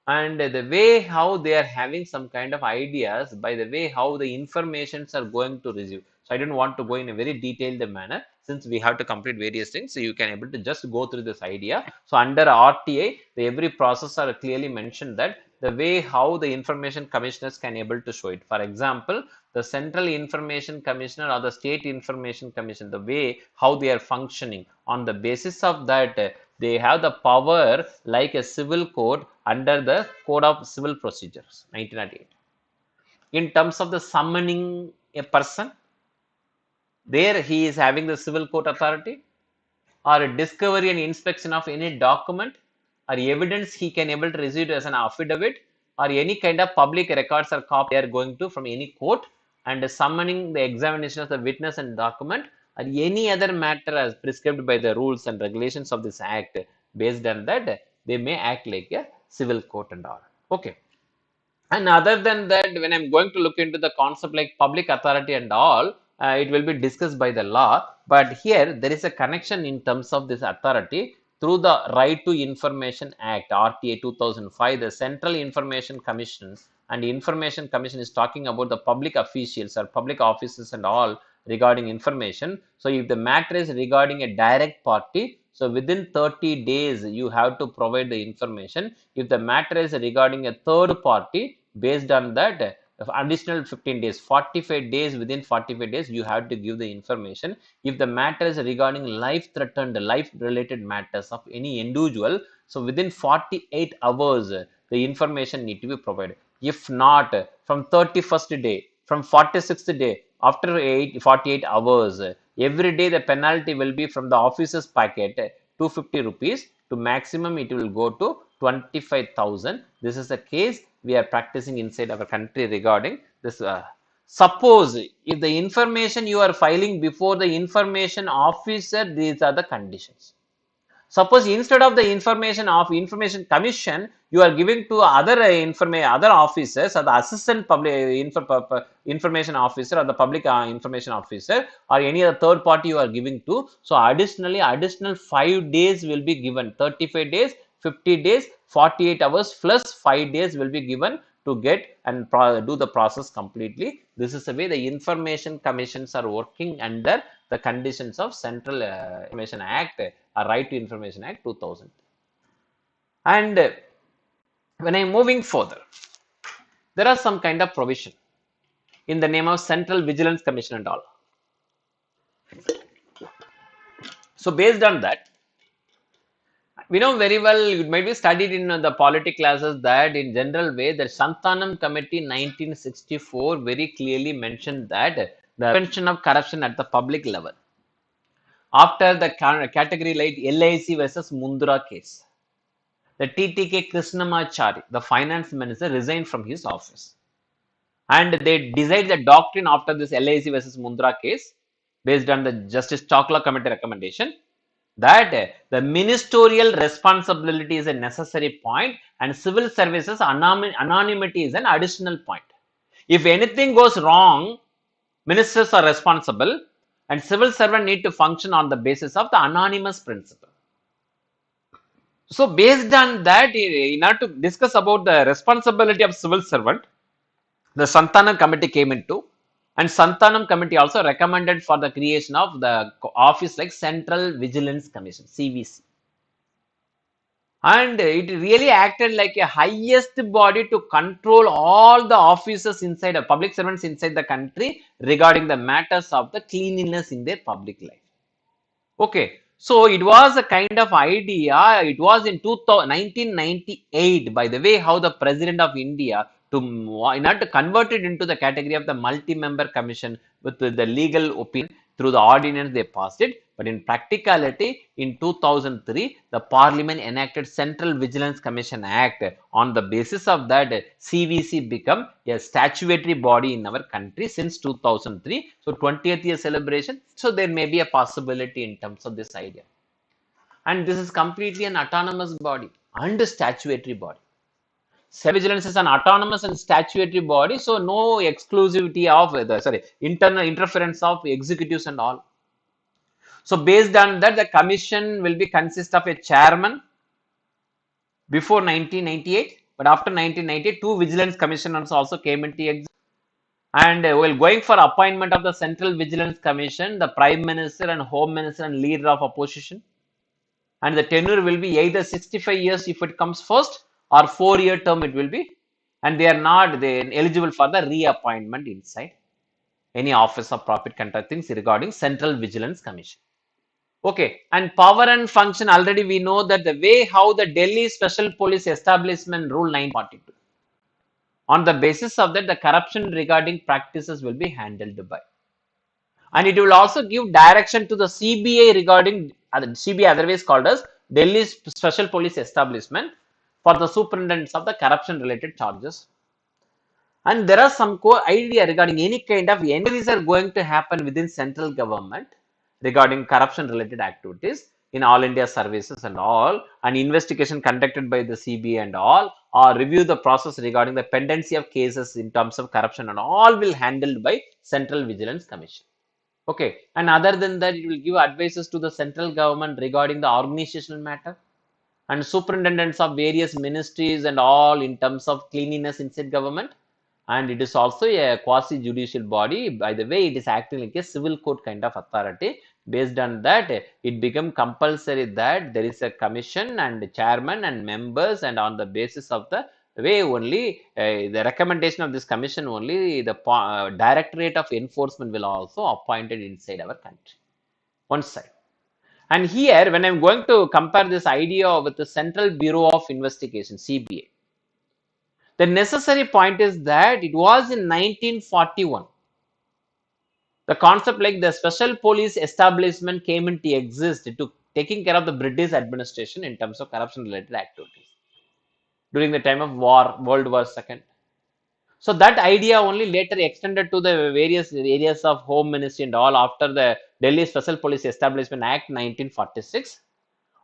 and the way how they are having some kind of ideas by the way how the informations are going to receive. So I don't want to go in a very detailed manner since we have to complete various things. So you can able to just go through this idea. So under RTA, every process are clearly mentioned that the way how the information commissioners can able to show it. For example, the central information commissioner or the state information commission, the way how they are functioning, on the basis of that they have the power like a civil code under the Code of Civil Procedures 1998. In terms of the summoning a person, there he is having the civil court authority, or a discovery and inspection of any document or evidence he can able to receive as an affidavit, or any kind of public records or copy they are going to from any court, and summoning the examination of the witness and document, or any other matter as prescribed by the rules and regulations of this act, based on that they may act like a civil court and all. Okay. And other than that, when I'm going to look into the concept like public authority and all, it will be discussed by the law. But here there is a connection in terms of this authority through the Right to Information Act, RTA 2005. The Central Information Commission and the Information Commission is talking about the public officials or public offices and all regarding information. So if the matter is regarding a direct party, so within 30 days you have to provide the information. If the matter is regarding a third party, based on that additional 15 days, 45 days, within 45 days you have to give the information. If the matter is regarding life threatened, life related matters of any individual, so within 48 hours the information need to be provided. If not, from 31st day, from 46th day, after 48 hours, every day the penalty will be from the officer's packet 250 rupees to maximum it will go to 25,000. This is a case we are practicing inside our country regarding this. Suppose if the information you are filing before the information officer, these are the conditions. Suppose instead of the information of information commission, you are giving to other other officers or the assistant public information officer or the public information officer or any other third party you are giving to. So additionally, additional 5 days will be given. 35 days, 50 days, 48 hours plus 5 days will be given to get and do the process completely. This is the way the information commissions are working under the conditions of Central Information Act, a Right to Information Act 2000. And when I'm moving further, there are some kind of provision in the name of Central Vigilance Commission and all. So based on that, we know very well, it might be studied in the polity classes that in general way the Santanam Committee 1964 very clearly mentioned that the prevention of corruption at the public level after the category like LIC versus Mundra case. The TTK Krishnamachari, the finance minister, resigned from his office. And they decided the doctrine after this LIC versus Mundra case, based on the Justice Chokla Committee recommendation, that the ministerial responsibility is a necessary point and civil services anonymity is an additional point. If anything goes wrong, ministers are responsible and civil servant need to function on the basis of the anonymous principle. So based on that, in order to discuss about the responsibility of civil servant, the Santanam Committee came into, and Santanam Committee also recommended for the creation of the office like Central Vigilance Commission, CVC. And it really acted like a highest body to control all the officers inside, public servants inside the country regarding the matters of the cleanliness in their public life. Okay, so it was a kind of idea. It was in 1998, by the way, how the President of India in order to convert it into the category of the multi-member commission with the legal opinion through the ordinance they passed it. But in practicality, in 2003, the Parliament enacted Central Vigilance Commission Act. On the basis of that, CVC become a statutory body in our country since 2003. So 20th year celebration. So there may be a possibility in terms of this idea. And this is completely an autonomous body and a statutory body. Vigilance is an autonomous and statutory body, so no exclusivity of internal interference of executives and all. So based on that, the commission will be consist of a chairman before 1998, but after 1998, two vigilance commissioners also came into existence. And while going for appointment of the Central Vigilance Commission, the Prime Minister and Home Minister and leader of opposition, and the tenure will be either 65 years if it comes first, or 4-year term it will be, and they are not eligible for the reappointment inside any office of profit control things regarding Central Vigilance Commission. Okay, and power and function, already we know that the way how the Delhi Special Police Establishment Rule 942. On the basis of that, the corruption regarding practices will be handled by. And it will also give direction to the CBI regarding, CBI otherwise called as Delhi Special Police Establishment, for the superintendence of the corruption related charges. And there are some core idea regarding any kind of inquiries are going to happen within central government. regarding corruption related activities in all India services and all, an investigation conducted by the CBI and all, or review the process regarding the pendency of cases in terms of corruption and all will handled by Central Vigilance Commission. Okay, and other than that, it will give advices to the central government regarding the organizational matter and superintendents of various ministries and all in terms of cleanliness inside government. And it is also a quasi judicial body. By the way, it is acting like a civil court kind of authority. Based on that, it become compulsory that there is a commission and chairman and members, and on the basis of the way only the recommendation of this commission only the directorate of enforcement will also appointed inside our country. One side. And here, when I'm going to compare this idea with the Central Bureau of Investigation, CBA, the necessary point is that it was in 1941. The concept like the special police establishment came into existence to taking care of the British administration in terms of corruption related activities during the time of war, World War II. So that idea only later extended to the various areas of Home Ministry and all after the Delhi Special Police Establishment Act 1946.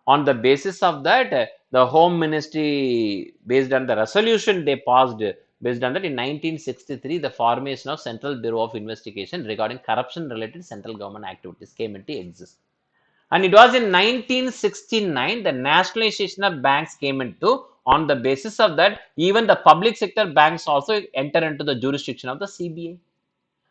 On the basis of that, the Home Ministry, based on the resolution they passed, based on that in 1963, the formation of Central Bureau of Investigation regarding corruption related central government activities came into existence. And it was in 1969 the nationalization of banks came into. On the basis of that, even the public sector banks also enter into the jurisdiction of the CBA.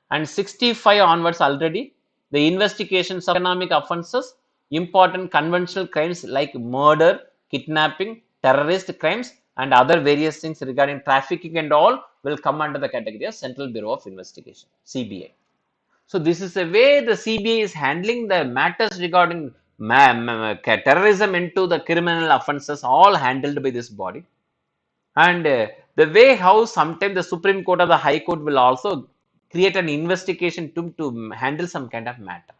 And 65 onwards already, the investigations of economic offences, important conventional crimes like murder, kidnapping, terrorist crimes, and other various things regarding trafficking and all will come under the category of Central Bureau of Investigation, CBI. So this is the way the CBI is handling the matters regarding terrorism into the criminal offences, all handled by this body. And the way how sometimes the Supreme Court or the High Court will also create an investigation to handle some kind of matter.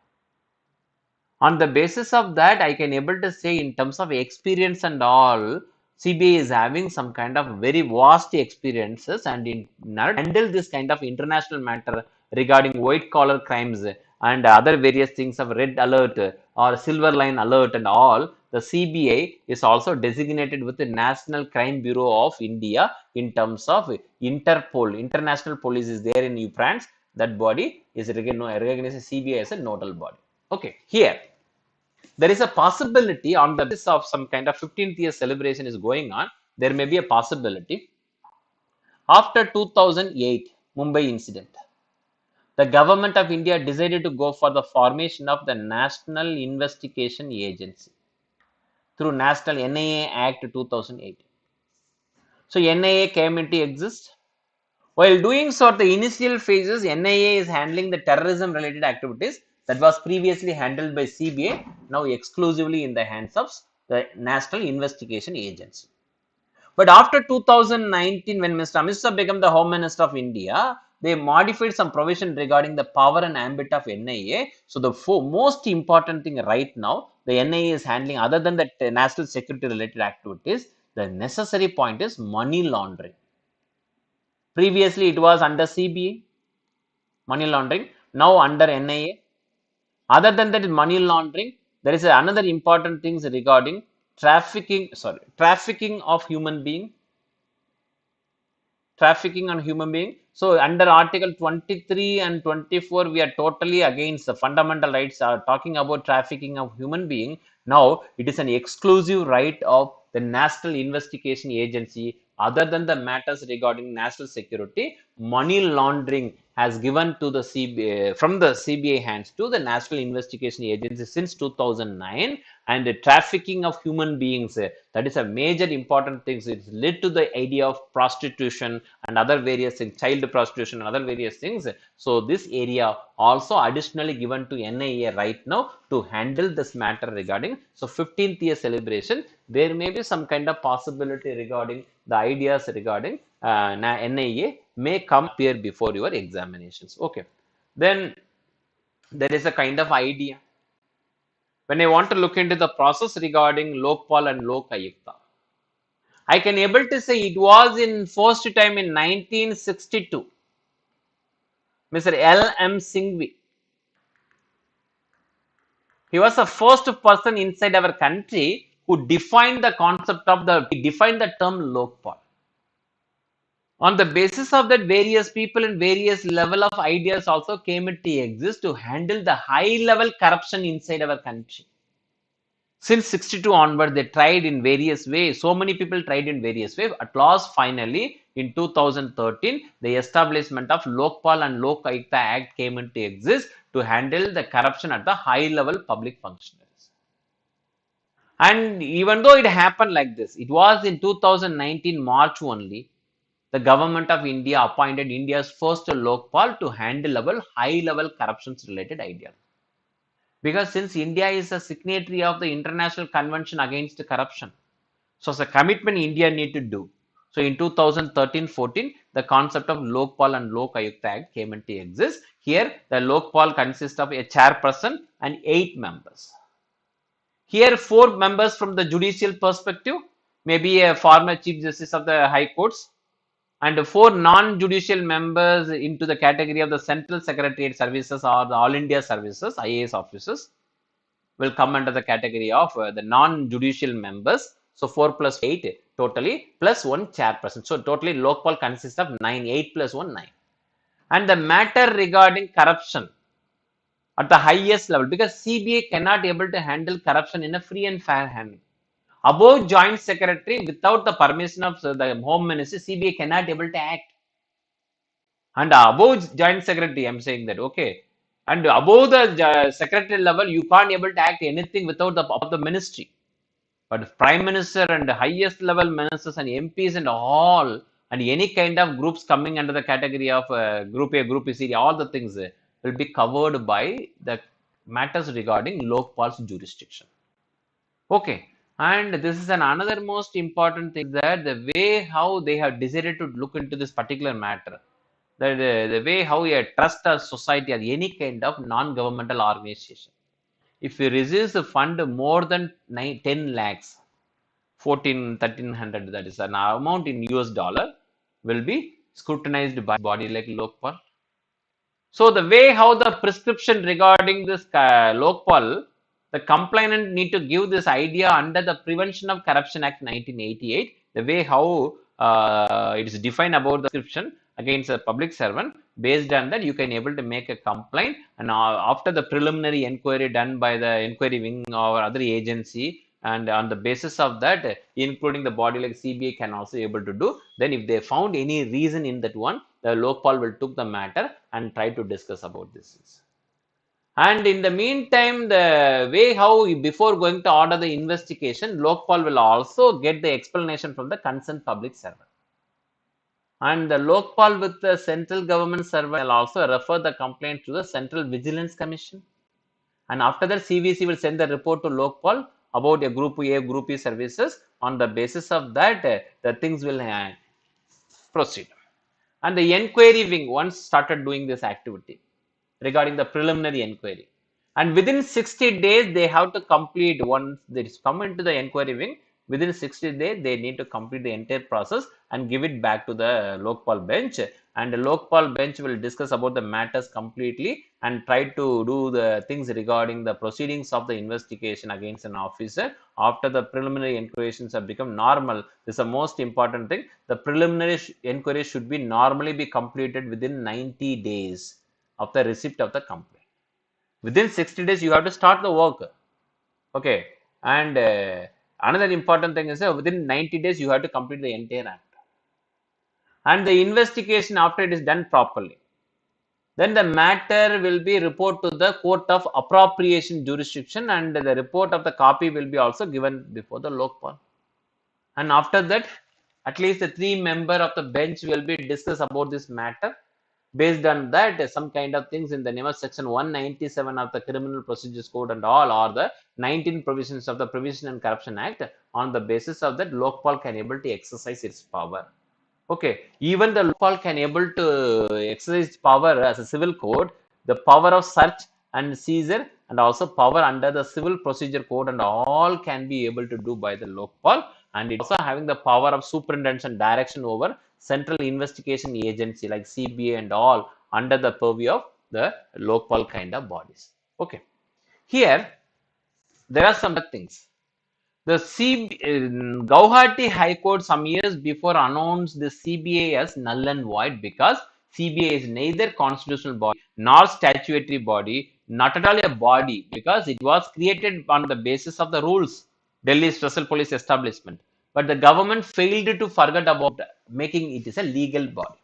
On the basis of that, I can able to say in terms of experience and all, CBI is having some kind of very vast experiences and in handle this kind of international matter regarding white collar crimes and other various things of red alert or silver line alert and all. The CBI is also designated with the National Crime Bureau of India in terms of Interpol, International Police is there in France. That body is recognized CBI as a nodal body. Okay, here there is a possibility on the basis of some kind of 15th year celebration is going on. There may be a possibility after 2008 Mumbai incident. The government of India decided to go for the formation of the National Investigation Agency through National NIA Act 2008. So NIA came into exist. While doing so, the initial phases, NIA is handling the terrorism related activities that was previously handled by CBI, now exclusively in the hands of the National Investigation Agency. But after 2019, when Mr. Amit Shah became the Home Minister of India, they modified some provision regarding the power and ambit of NIA. So the most important thing right now, the NIA is handling other than the national security related activities, the necessary point is money laundering. Previously, it was under CBI, money laundering, now under NIA. Other than that, money laundering, there is another important things regarding trafficking of human being. Trafficking on human being. So under Article 23 and 24, we are totally against the fundamental rights are talking about trafficking of human being. Now it is an exclusive right of the National Investigation Agency. Other than the matters regarding national security, money laundering has given to the CBI from the CBI hands to the National Investigation Agency since 2009, and the trafficking of human beings, that is a major important thing. It's led to the idea of prostitution and other various things, child prostitution and other various things. So this area also additionally given to NIA right now to handle this matter regarding. So 15th year celebration, there may be some kind of possibility regarding the ideas regarding NIA may come appear before your examinations. Okay, then there is a kind of idea when I want to look into the process regarding Lokpal and Lok Ayukta. I can able to say it was in first time in 1962. Mr. L.M. Singhvi He was the first person inside our country who defined the concept of he defined the term Lokpal. On the basis of that, various people and various level of ideas also came into exist to handle the high level corruption inside our country. Since 62 onward, they tried in various ways. So many people tried in various ways. At last, finally, in 2013, the establishment of Lokpal and Lok Ayukta Act came into exist to handle the corruption at the high level public functionaries. And even though it happened like this, it was in 2019 March only, the government of India appointed India's first Lokpal to handle high level corruptions related ideas. Because since India is a signatory of the International Convention Against Corruption, so it's a commitment India need to do. So in 2013-14, the concept of Lokpal and Lok Ayukta Act came into exist. Here, the Lokpal consists of a chairperson and 8 members. Here, 4 members from the judicial perspective, maybe a former Chief Justice of the High Courts, and 4 non-judicial members into the category of the Central Secretariat Services or the All India Services, IAS officers, will come under the category of the non-judicial members. So 4 plus 8 totally plus 1 chairperson. So totally Lokpal consists of 9, 8 plus 1, 9. And the matter regarding corruption at the highest level, because CBA cannot able to handle corruption in a free and fair handling. Above Joint Secretary, without the permission of the Home Ministry, CBA cannot able to act. And above Joint Secretary, I'm saying that, okay. And above the secretary level, you can't able to act anything without the ministry. But Prime Minister and the highest level ministers and MPs and all, and any kind of groups coming under the category of Group A, Group C, all the things will be covered by the matters regarding Lokpal's jurisdiction. Okay, and this is another most important thing, that the way how they have decided to look into this particular matter, the way how a trust or society or any kind of non-governmental organization, if you receive the fund more than 10 lakhs, 1300, that is an amount in US dollar, will be scrutinized by body like Lokpal. So the way how the prescription regarding this Lokpal, the complainant need to give this idea under the Prevention of Corruption Act 1988, the way how it is defined about the prescription against a public servant. Based on that, you can able to make a complaint, and after the preliminary inquiry done by the inquiry wing or other agency, and on the basis of that, including the body like CBA can also able to do. Then if they found any reason in that one, the Lokpal will took the matter and try to discuss about this. And in the meantime, the way how before going to order the investigation, Lokpal will also get the explanation from the concerned public servant. And the Lokpal with the central government servant will also refer the complaint to the Central Vigilance Commission. And after that, CVC will send the report to Lokpal about a Group A, Group E services. On the basis of that, the things will proceed. And the inquiry wing once started doing this activity regarding the preliminary inquiry. And within 60 days, they have to complete, once they come into the inquiry wing, within 60 days, they need to complete the entire process and give it back to the Lokpal bench. And the Lokpal bench will discuss about the matters completely and try to do the things regarding the proceedings of the investigation against an officer. After the preliminary inquiries have become normal, this is the most important thing. The preliminary inquiry should be normally be completed within 90 days of the receipt of the complaint. Within 60 days, you have to start the work. Okay. And another important thing is within 90 days, you have to complete the entire act. And the investigation after it is done properly, then the matter will be reported to the Court of Appropriation Jurisdiction, and the report of the copy will be also given before the Lokpal. And after that, at least the 3 members of the bench will be discussed about this matter. Based on that, some kind of things in the name of section 197 of the Criminal Procedures Code and all, or the 19 provisions of the Prevention and Corruption Act, on the basis of that, Lokpal can able to exercise its power. Okay, even the Lokpal can able to exercise its power as a civil code, the power of search and seizure, and also power under the Civil Procedure Code, and all can be able to do by the Lokpal. And it's also having the power of superintendence and direction over central investigation agency like CBA and all, under the purview of the Lokpal kind of bodies. Okay, here there are some other things. The Guwahati High Court some years before announced the CBA as null and void because CBA is neither constitutional body nor statutory body, not at all a body because it was created on the basis of the rules, Delhi Special Police Establishment. But the government failed to forget about making it is a legal body.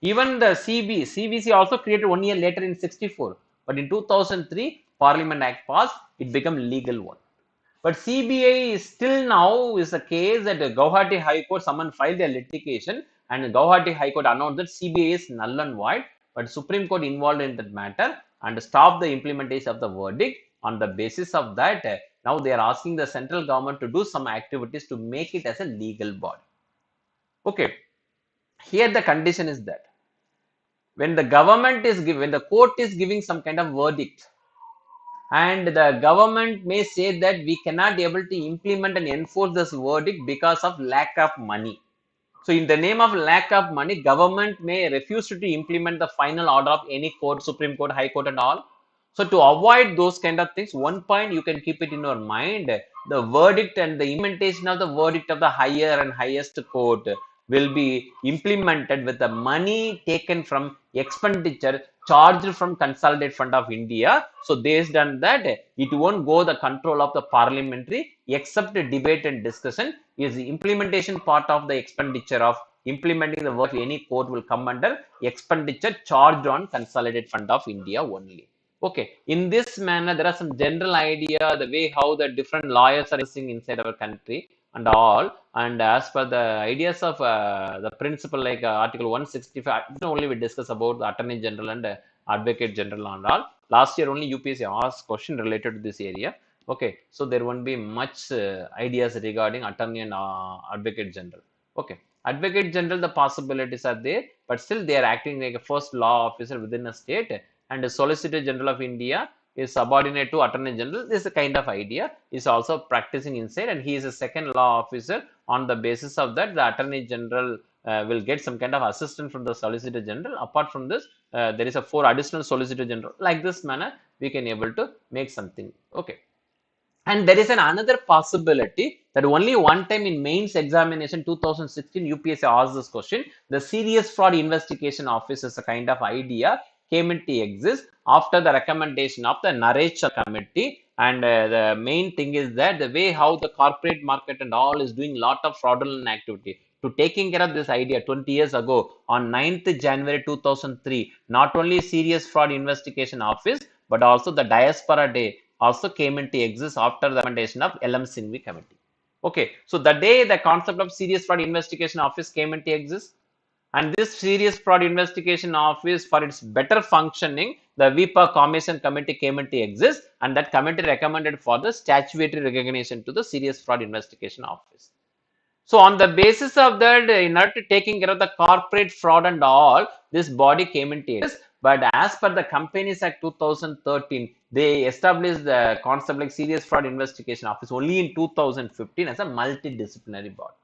Even the CBC also created 1 year later in 64, but in 2003 Parliament Act passed, it became legal one. But CBI is still now is a case that the Guwahati High Court, someone filed a litigation and the Guwahati High Court announced that CBI is null and void, but Supreme Court involved in that matter and stopped the implementation of the verdict. On the basis of that, now they are asking the central government to do some activities to make it as a legal body. Okay, here the condition is that when the government is giving, when the court is giving some kind of verdict, and the government may say that we cannot be able to implement and enforce this verdict because of lack of money. So in the name of lack of money, government may refuse to implement the final order of any court, Supreme Court, High Court and all. So to avoid those kind of things, one point you can keep it in your mind, the verdict and the implementation of the verdict of the higher and highest court will be implemented with the money taken from expenditure charged from Consolidated Fund of India. So based on that, it won't go the control of the parliamentary except debate and discussion. Is the implementation part of the expenditure of implementing the work any court will come under expenditure charged on Consolidated Fund of India only. Okay, in this manner, there are some general idea, the way how the different lawyers are using inside our country and all. And as per the ideas of the principle like Article 165, only we discuss about the Attorney General and Advocate General and all. Last year only UPSC asked question related to this area. Okay, so there won't be much ideas regarding Attorney and Advocate General. Okay, Advocate General, the possibilities are there, but still they are acting like a first law officer within a state, and the Solicitor General of India is subordinate to Attorney General. This is a kind of idea. Is also practicing inside, and he is a second law officer. On the basis of that, the Attorney General will get some kind of assistance from the Solicitor General. Apart from this, there is a 4 additional Solicitor General. Like this manner, we can able to make something. Okay. And there is another possibility that only one time in mains examination 2016 UPSC asked this question. The Serious Fraud Investigation Office is a kind of idea came into exist after the recommendation of the Narecha committee. And the main thing is that the way how the corporate market and all is doing lot of fraudulent activity. To taking care of this idea 20 years ago on 9th January 2003, not only Serious Fraud Investigation Office but also the Diaspora Day also came into exist after the recommendation of LM Singhvi committee. Okay, so the day the concept of Serious Fraud Investigation Office came into exist, and this Serious Fraud Investigation Office, for its better functioning, the VIPA Commission Committee came into exist, and that committee recommended for the statutory recognition to the Serious Fraud Investigation Office. So on the basis of that, in order to taking care of the corporate fraud and all, this body came into exist. But as per the Companies Act 2013, they established the concept like Serious Fraud Investigation Office only in 2015 as a multidisciplinary body.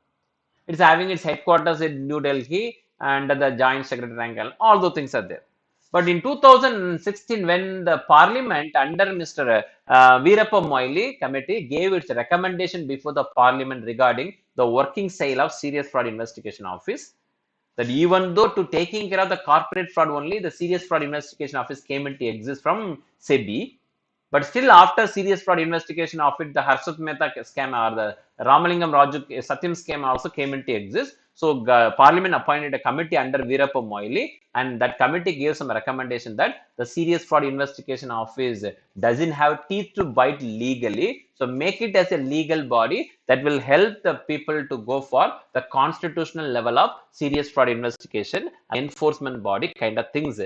It's having its headquarters in New Delhi and the Joint Secretary rank, all those things are there. But in 2016, when the Parliament under Mr. Veerappa Moily committee gave its recommendation before the Parliament regarding the working style of Serious Fraud Investigation Office, that even though to taking care of the corporate fraud only, the Serious Fraud Investigation Office came into exist from SEBI, but still after Serious Fraud Investigation Office, the Harshad Mehta scam or the Ramalingam Raju Satyam scam also came into exist. So Parliament appointed a committee under Veerappa Moily, and that committee gave some recommendation that the Serious Fraud Investigation Office doesn't have teeth to bite legally. So make it as a legal body that will help the people to go for the constitutional level of serious fraud investigation, enforcement body kind of things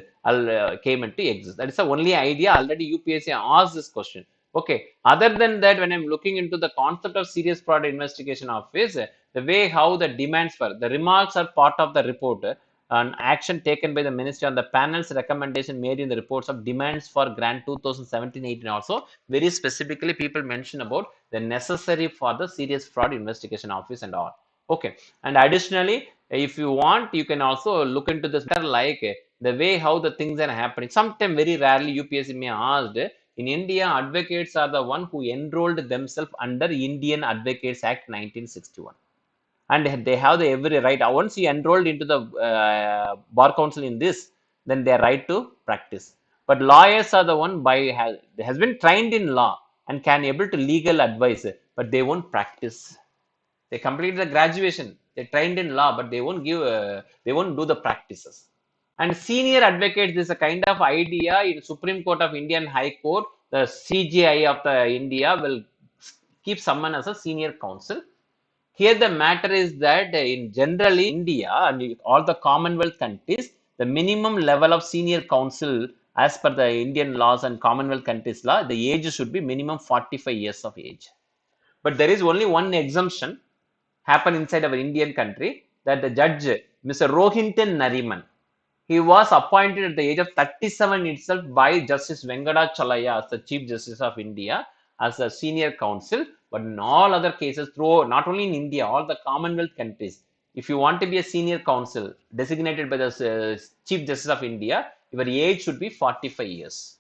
came into exist. That is the only idea. Already UPSC asked this question. Okay. Other than that, when I'm looking into the concept of Serious Fraud Investigation Office, the way how the demands for the remarks are part of the report, an action taken by the ministry on the panel's recommendation made in the reports of demands for grant 2017-18 also very specifically people mention about the necessary for the Serious Fraud Investigation Office and all. Okay, and additionally, if you want, you can also look into this matter like the way how the things are happening. Sometimes very rarely UPSC may asked in India, advocates are the one who enrolled themselves under Indian Advocates Act 1961, and they have the every right. Once you enrolled into the bar council in this, then they are right to practice. But lawyers are the one has been trained in law and can able to legal advice, but they won't practice. They completed the graduation, they trained in law, but they won't do the practices. And senior advocates is a kind of idea in Supreme Court of India and High Court. The CJI of the India will keep someone as a senior counsel. Here the matter is that in generally India and all the Commonwealth countries, the minimum level of senior counsel as per the Indian laws and Commonwealth countries law, the age should be minimum 45 years of age. But there is only one exemption happen inside our Indian country, that the judge, Mr. Rohinton Nariman, he was appointed at the age of 37 itself by Justice Venkatachalaya as the Chief Justice of India as a senior counsel. But in all other cases, through not only in India, all the Commonwealth countries, if you want to be a senior counsel designated by the Chief Justice of India, your age should be 45 years.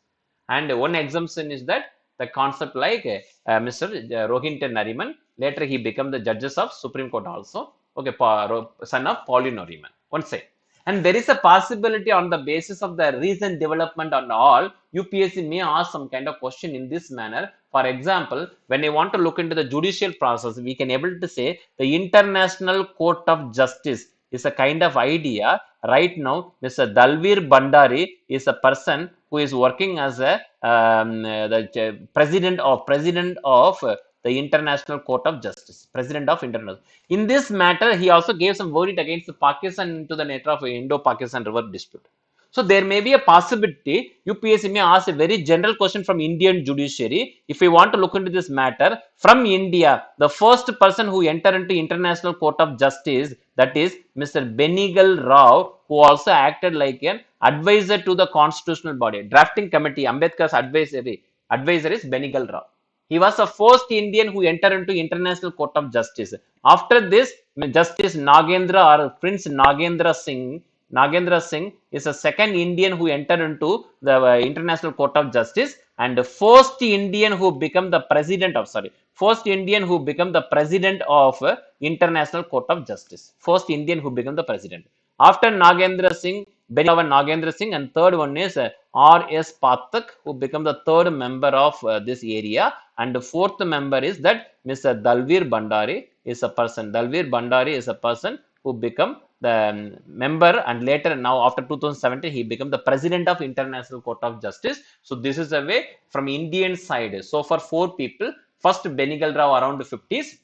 And one exemption is that the concept like Mr. Rohinton Nariman, later he became the judges of Supreme Court also. Okay, son of Polly Nariman. One say. And there is a possibility on the basis of the recent development and all, UPSC may ask some kind of question in this manner. For example, when you want to look into the judicial process, we can able to say the International Court of Justice is a kind of idea. Right now, Mr. Dalveer Bhandari is a person who is working as a the president of the International Court of Justice, president of International. In this matter, he also gave some verdict against Pakistan into the nature of Indo-Pakistan river dispute. So there may be a possibility UPSC may ask a very general question from Indian judiciary. If we want to look into this matter from India, the first person who entered into International Court of Justice, that is Mr. Benigal Rao, who also acted like an advisor to the constitutional body, drafting committee, Ambedkar's advisor is Benigal Rao. He was the first Indian who entered into International Court of Justice. After this, Justice Nagendra or Prince Nagendra Singh is the second Indian who entered into the International Court of Justice, and the first Indian who became the president of International Court of Justice. First Indian who became the president. After Nagendra Singh, Nagendra Singh, and third one is R.S. Pathak, who became the third member of this area, and the fourth member is that Mr. Dalveer Bhandari is a person. Dalveer Bhandari is a person who become the member, and later now after 2017 he became the president of International Court of Justice. So this is a way from Indian side. So for four people, first Benigal Rao around the 50s,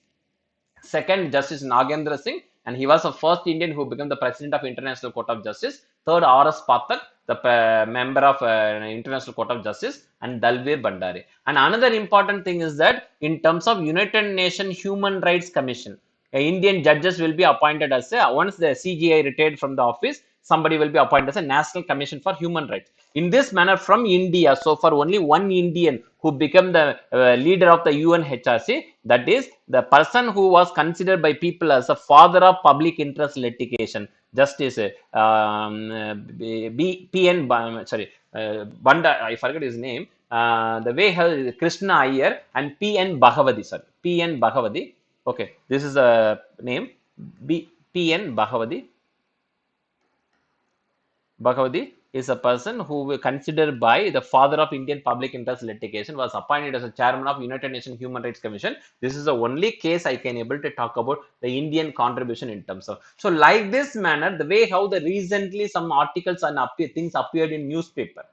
second Justice Nagendra Singh, and he was the first Indian who became the president of International Court of Justice. Third, R.S. Pathak, the member of International Court of Justice, and Dalveer Bhandari. And another important thing is that in terms of United Nations Human Rights Commission, Indian judges will be appointed as once the CGI retired from the office, somebody will be appointed as a National Commission for Human Rights. In this manner, from India, so for only one Indian who became the leader of the UNHRC, that is the person who was considered by people as a father of public interest litigation, Justice Banda, I forget his name. The way Krishna Iyer and P.N. Bhagavati, sorry, P.N. Bhagavati. Okay, this is a name, P.N. Bhagavati. Bhagavati is a person who was considered by the father of Indian public interest litigation, was appointed as a chairman of United Nations Human Rights Commission. This is the only case I can able to talk about the Indian contribution in terms of. So like this manner, the way how the recently some articles and things appeared in newspaper,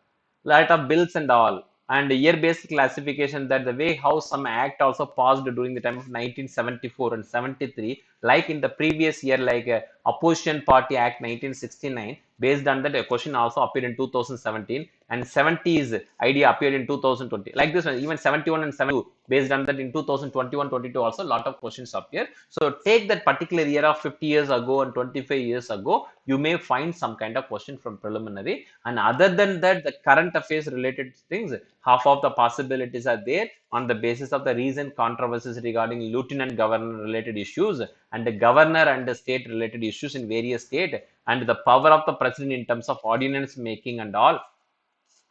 lot of bills and all, and year-based classification, that the way how some act also passed during the time of 1974 and 73, like in the previous year, like Opposition Party Act 1969, based on that a question also appeared in 2017, and 70s idea appeared in 2020. Like this one, even 71 and 72, based on that in 2021-22 also a lot of questions appear. So take that particular year of 50 years ago and 25 years ago, you may find some kind of question from preliminary. And other than that, the current affairs related things, half of the possibilities are there on the basis of the recent controversies regarding lieutenant governor related issues and the governor and the state related issues in various states, and the power of the president in terms of ordinance making and all.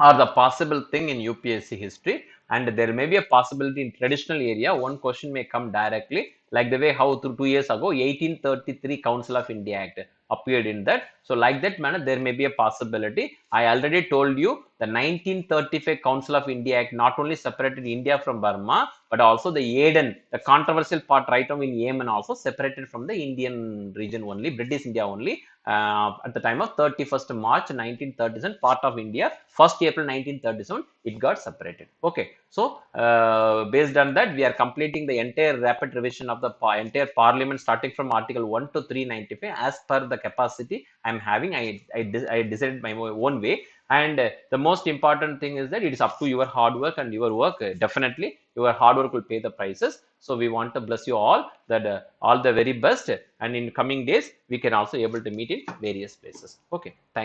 are the possible thing in UPSC history, and there may be a possibility in traditional area. One question may come directly, like the way how through 2 years ago 1833 Council of India Act appeared in that. So like that manner there may be a possibility. I already told you the 1935 Council of India Act not only separated India from Burma, but also the Aden, the controversial part right now in Yemen, also separated from the Indian region only, British India only, at the time of 31st March 1937, part of India. 1st April 1937, it got separated. Okay, so based on that, we are completing the entire rapid revision of the entire Parliament, starting from Article 1 to 395 as per the capacity I am having. I decided my own way. And the most important thing is that it is up to your hard work and your work. Definitely, your hard work will pay the prices. So we want to bless you all that all the very best. And in coming days, we can also able to meet in various places. Okay, thank you.